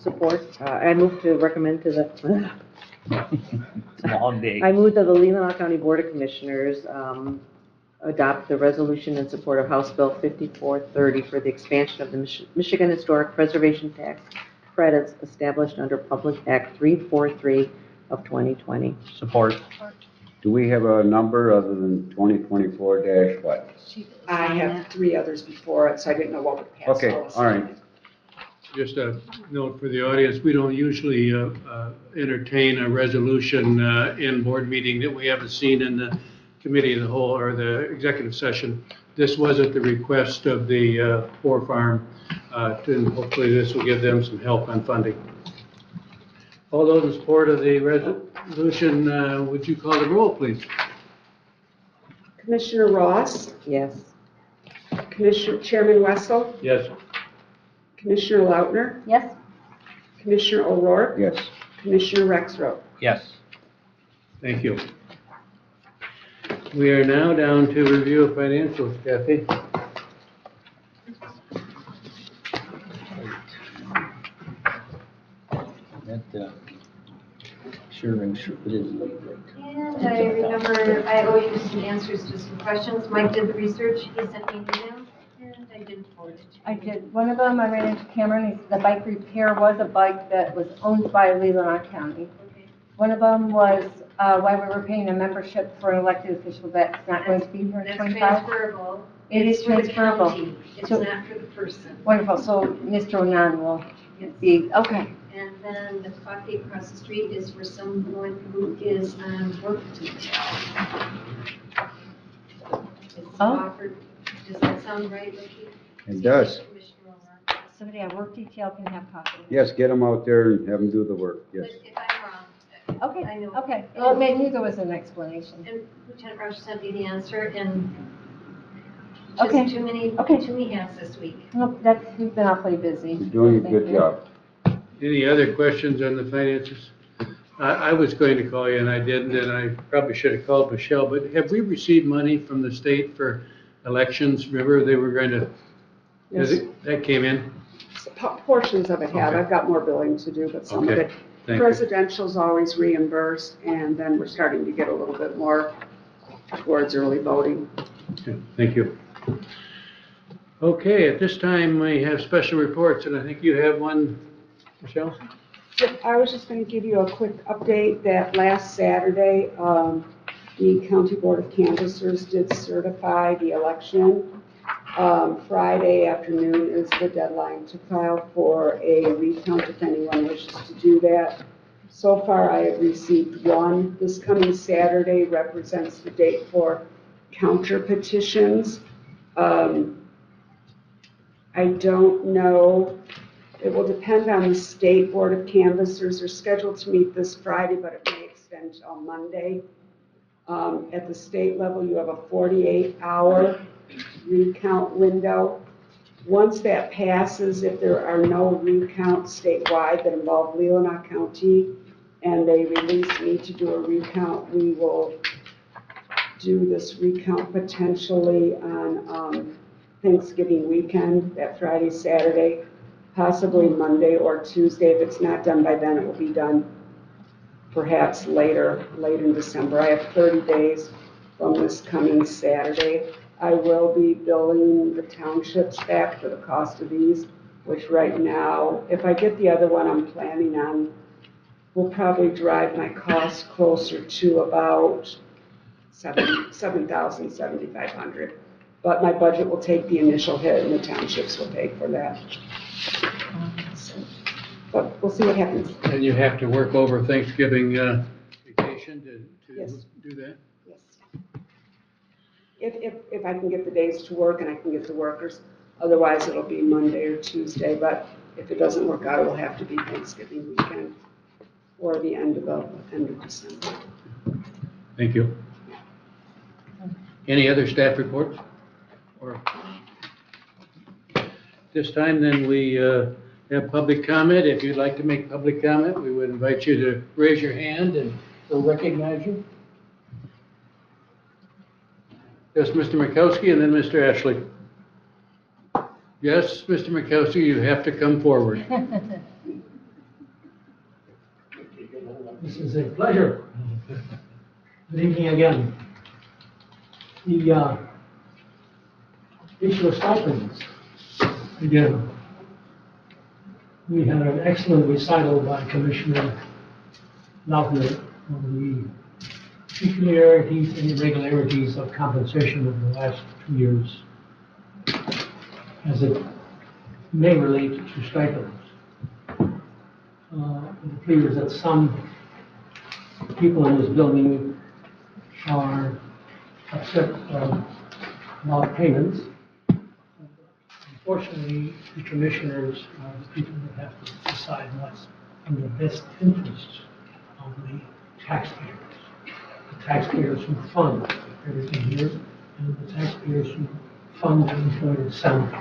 I move to recommend to the, Long day. I move that the Leelanau County Board of Commissioners adopt the resolution in support of House Bill 5430 for the expansion of the Michigan Historic Preservation Tax credits established under Public Act 343 of 2020. Support. Do we have a number other than 2024 dash what? I have 3 others before it, so I didn't know what would pass. Okay, all right. Just a note for the audience, we don't usually entertain a resolution in board meeting that we haven't seen in the committee of the whole or the executive session. This was at the request of the Poor Farm, and hopefully this will give them some help on funding. All those in support of the resolution, would you call the roll, please? Commissioner Ross, Yes. Chairman Wessel, Yes. Commissioner Lautner, Yes? Commissioner O'Rourke, Yes. Commissioner Rexroth. Yes. Thank you. We are now down to review of financials, Kathy. That, sure rings true. It is late. And I remember I owe you some answers to some questions. Mike did the research, he sent me an email, and I didn't forward it to you. I did. One of them, I ran into Cameron, the bike repair was a bike that was owned by Leelanau County. Okay. One of them was why we were paying a membership for an elected official that's not going to be here in That's 25. transferable. It is It's for the transferable. county. It's So- not for the person. Wonderful, so Mr. Onan will be, okay. And then the coffee across the street is for someone who is on work detail. It's Oh. offered, does that sound right, Vicki? It does. Commissioner O'Rourke. Somebody on work detail can have coffee. Yes, get them out there and have them do the work, yes. But if I'm wrong, I Okay, know. okay. Well, I knew there was an explanation. And Lieutenant Rush sent me the answer, and Okay. just too many hats this week. Nope, that's, we've been awfully busy. You're doing a Thank good you. job. Any other questions on the finances? I was going to call you and I didn't, and I probably should have called Michelle, but have we received money from the state for elections? Remember, they were going to, Yes. that came in? Portions of it have. Okay. I've got more billing to do, but some of Okay, it. thank you. Presidential's always reimbursed, and then we're starting to get a little bit more towards early voting. Okay, thank you. Okay, at this time, we have special reports, and I think you have one, Michelle? I was just going to give you a quick update that last Saturday, the County Board of Canvassers did certify the election. Friday afternoon is the deadline to file for a recount if anyone wishes to do that. So far, I have received one. This coming Saturday represents the date for counter petitions. I don't know. It will depend on the State Board of Canvassers. They're scheduled to meet this Friday, but it may extend till Monday. At the state level, you have a 48-hour recount window. Once that passes, if there are no recounts statewide that involve Leelanau County, and they release me to do a recount, we will do this recount potentially on Thanksgiving weekend, that Friday, Saturday, possibly Monday or Tuesday. If it's not done by then, it will be done perhaps late in December. I have 30 days from this coming Saturday. I will be billing the townships back for the cost of these, which right now, if I get the other one I'm planning on, will probably drive my costs closer to about $7,500. But my budget will take the initial hit and the townships will pay for that. But we'll see what happens. And you have to work over Thanksgiving vacation to Yes. do that? Yes. If I can get the days to work and I can get the workers, otherwise it'll be Monday or Tuesday, but if it doesn't work out, it'll have to be Thanksgiving weekend or the end of December. Thank you. Any other staff reports? Or this time, then we have public comment. If you'd like to make public comment, we would invite you to raise your hand and we'll recognize you. Yes, Mr. Mikowski and then Mr. Ashley. Yes, Mr. Mikowski, you have to come forward. This is a pleasure. Good evening again. The issue of stipends. Again, we had an excellent recital by Commissioner Lautner on the peculiarities and irregularities of compensation over the last 2 years as it may relate to stipends. It appears that some people in this building are upset about payments. Unfortunately, the commissioners are the people that have to decide what's in the best interest of the taxpayers. The taxpayers who fund everything here, and the taxpayers who fund the employee salary.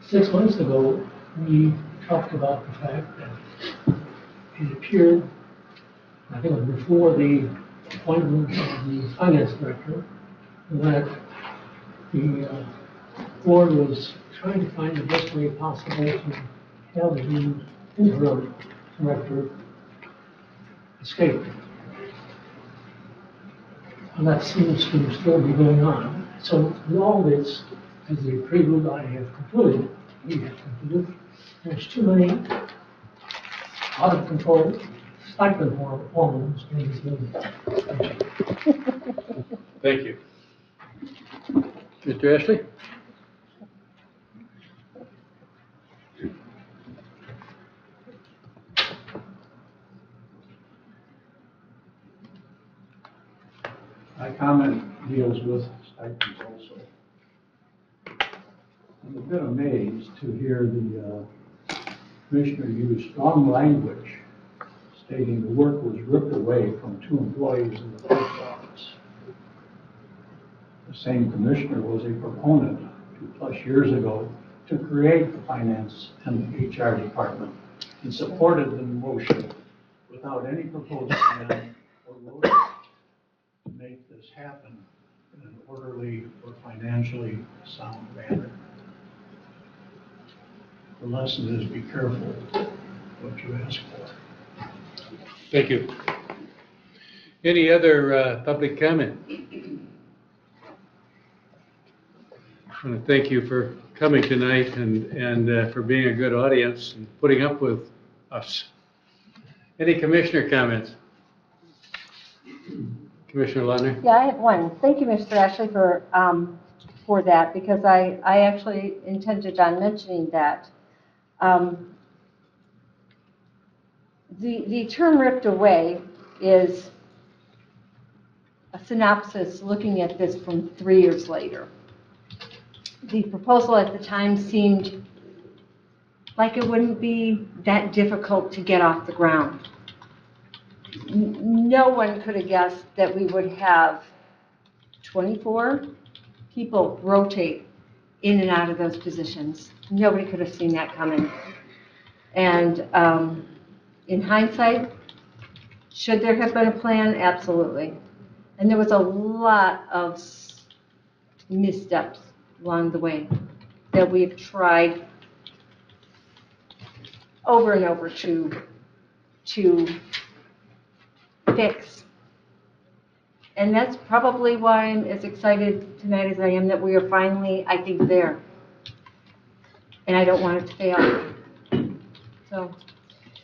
6 months ago, we talked about the fact that it appeared, I think it was before the appointment of the finance director, that the board was trying to find the best way possible to have the interim director escape. And that seems to still be going on. So with all this, as a prelude, I have concluded, we have concluded, there's too many out of control stipend hormones in this building. Thank you. Mr. Ashley? My comment deals with stipends also. I'm a bit amazed to hear the commissioner use strong language stating the work was ripped away from 2 employees in the clerk's office. The same commissioner was a proponent 2+ years ago to create the finance and HR department and supported the motion without any proposed plan or motive to make this happen in an orderly or financially sound manner. The lesson is be careful what you ask for. Thank you. Any other public comment? I want to thank you for coming tonight and for being a good audience and putting up with us. Any commissioner comments? Commissioner Lautner? Yeah, I have one. Thank you, Mr. Ashley, for that, because I actually intended on mentioning that. The term ripped away is a synopsis looking at this from 3 years later. The proposal at the time seemed like it wouldn't be that difficult to get off the ground. No one could have guessed that we would have 24 people rotate in and out of those positions. Nobody could have seen that coming. And in hindsight, should there have been a plan? Absolutely. And there was a lot of missteps along the way that we've tried over and over to fix. And that's probably why I'm as excited tonight as I am that we are finally, I think, there. And I don't want it to fail. So.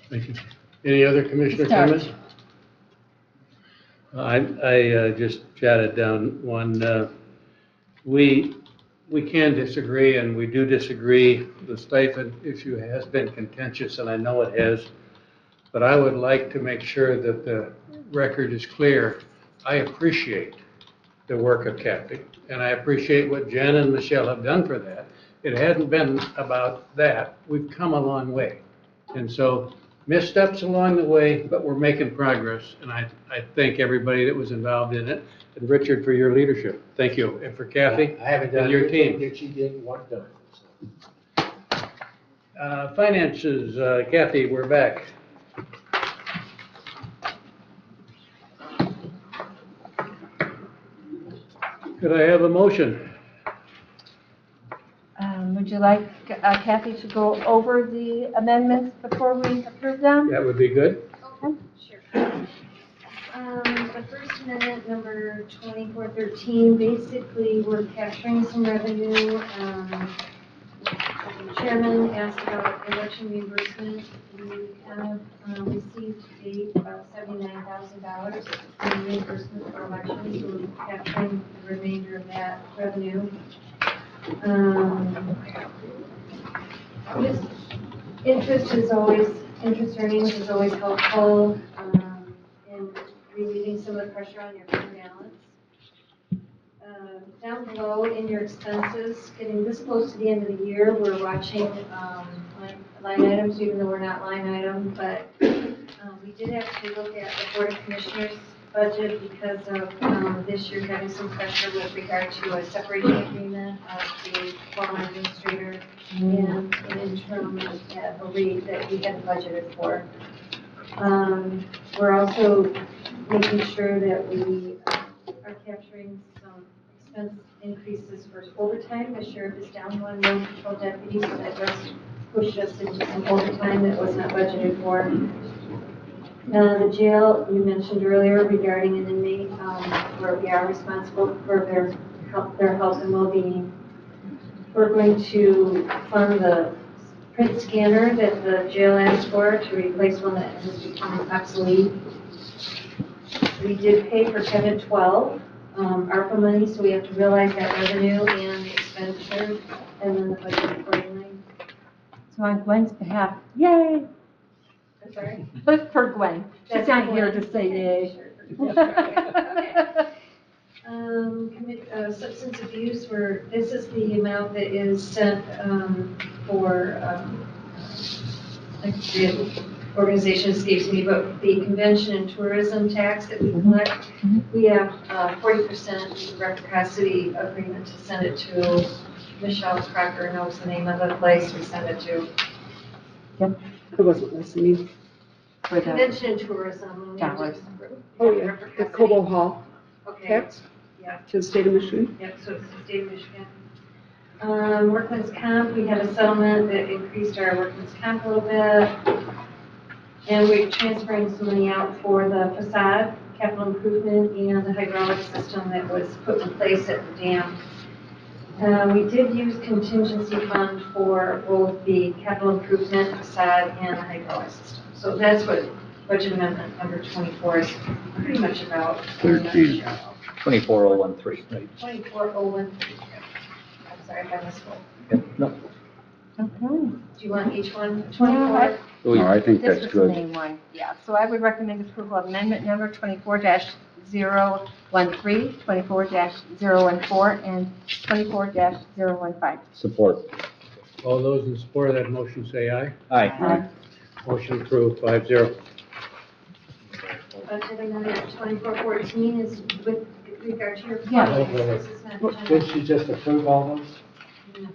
Thank you. Any other commissioner comments? I just jotted down one. We can disagree, and we do disagree. The stipend issue has been contentious, and I know it has. But I would like to make sure that the record is clear. I appreciate the work of Kathy, and I appreciate what Jen and Michelle have done for that. It hadn't been about that. We've come a long way. And so missteps along the way, but we're making progress. And I thank everybody that was involved in it. And Richard, for your leadership. Thank you. And for Kathy I haven't done and your anything team. that she didn't want done. So. Finances, Kathy, we're back. Could I have a motion? Would you like Kathy to go over the amendments before we approve them? That would be good. Okay, sure. the First Amendment, number 2413, basically, we're capturing some revenue. The Chairman asked about election reimbursement. We have received to date about $79,000 in reimbursement for elections, so we're capturing the remainder of that revenue. This interest earnings is always helpful in relieving some of the pressure on your fund balance. Down below in your expenses, getting this close to the end of the year, we're watching line items, even though we're not line item, but we did actually look at the Board of Commissioners budget because of this year having some pressure with regard to a separation agreement of the former administrator and an interim at a rate that we hadn't budgeted for. We're also making sure that we are capturing some expense increases for overtime. The sheriff is down one road patrol deputy, so that does push us into some overtime that was not budgeted for. The jail, you mentioned earlier regarding an inmate, where we are responsible for their health and well-being. We're going to fund the print scanner that the jail asked for to replace one that has become obsolete. We did pay for 10 and 12 ARPA money, so we have to realize that revenue and the expenditure and then the budget accordingly. So on Gwen's behalf, yay! I'm sorry? But for Gwen, she's not here to say yay. Substance abuse, this is the amount that is sent for, the organization escapes me, but the convention and tourism tax that we collect, we have 40% reciprocity agreement to send it to Michelle Crocker knows the name of the place we send it to. I wasn't listening. For the Convention and tourism. dollars. Oh, yeah, the Cobo Hall Okay, tax yeah. to the state of Michigan. Yep, so it's the state of Michigan. Workman's comp, we had a settlement that increased our workman's comp a little bit. And we're transferring some money out for the facade, capital improvement, and the hydraulic system that was put in place at the dam. We did use contingency fund for both the capital improvement, facade, and the hydraulic system. So that's what budget amendment number 24 is pretty much about. 13. 24013, right? 24013. I'm sorry if I misspoke. Yep. No. Okay. Do you want each one? Yeah, 24? No, I think This that's was the good. main one, yeah. So I would recommend approval of amendment number 24-013, 24-014, and 24-015. Support. All those in support of that motion say aye. Aye. Motion approved, 5-0. Budget amendment 2414 is with regard to your. Yeah. This is not Did she just approve all those?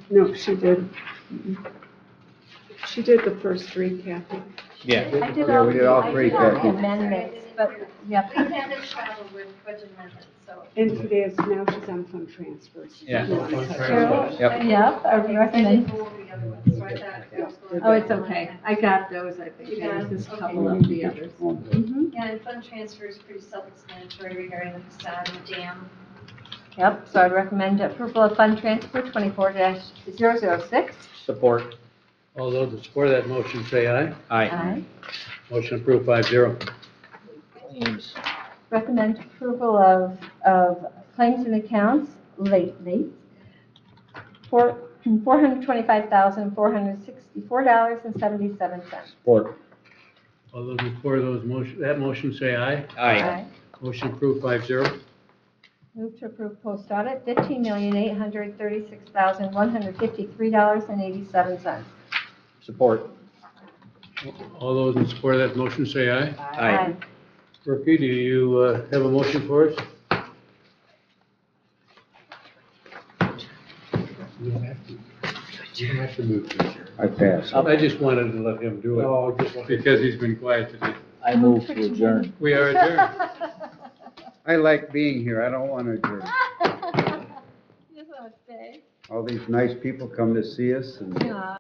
No, she did. She did the first three, Kathy. Yeah. I did Yeah, all we did all I three, did all the Kathy. amendments, but, yep. We had this problem with budget amendments, so. And today is, now she's on fund transfers. Yeah. You wanna touch on Carol? that? Yep. Yep, I would I recommend. didn't go over the other ones, so I thought that was going. Oh, it's okay. I got those, I think. You got There's them? just a Okay. couple of the others. Yeah, and fund transfer is pretty self-explanatory regarding the facade and the dam. Yep, so I'd recommend approval of fund transfer 24-006. Support. All those in support of that motion say aye. Aye. Motion approved, 5-0. Claims. Recommend approval of claims and accounts lately for $425,464.77. Support. All those in support of that motion say aye. Aye. Motion approved, 5-0. Move to approve post audit, $15,836,153.87. Support. All those in support of that motion say aye. Aye. Brookie, do you have a motion for us? You don't have to. You don't have to move to adjourn. I pass. I just wanted to let him do it Oh, just one. because he's been quiet today. I move to adjourn. We are adjourned. I like being here. I don't want to adjourn. Just want to say. All these nice people come to see us and Yeah.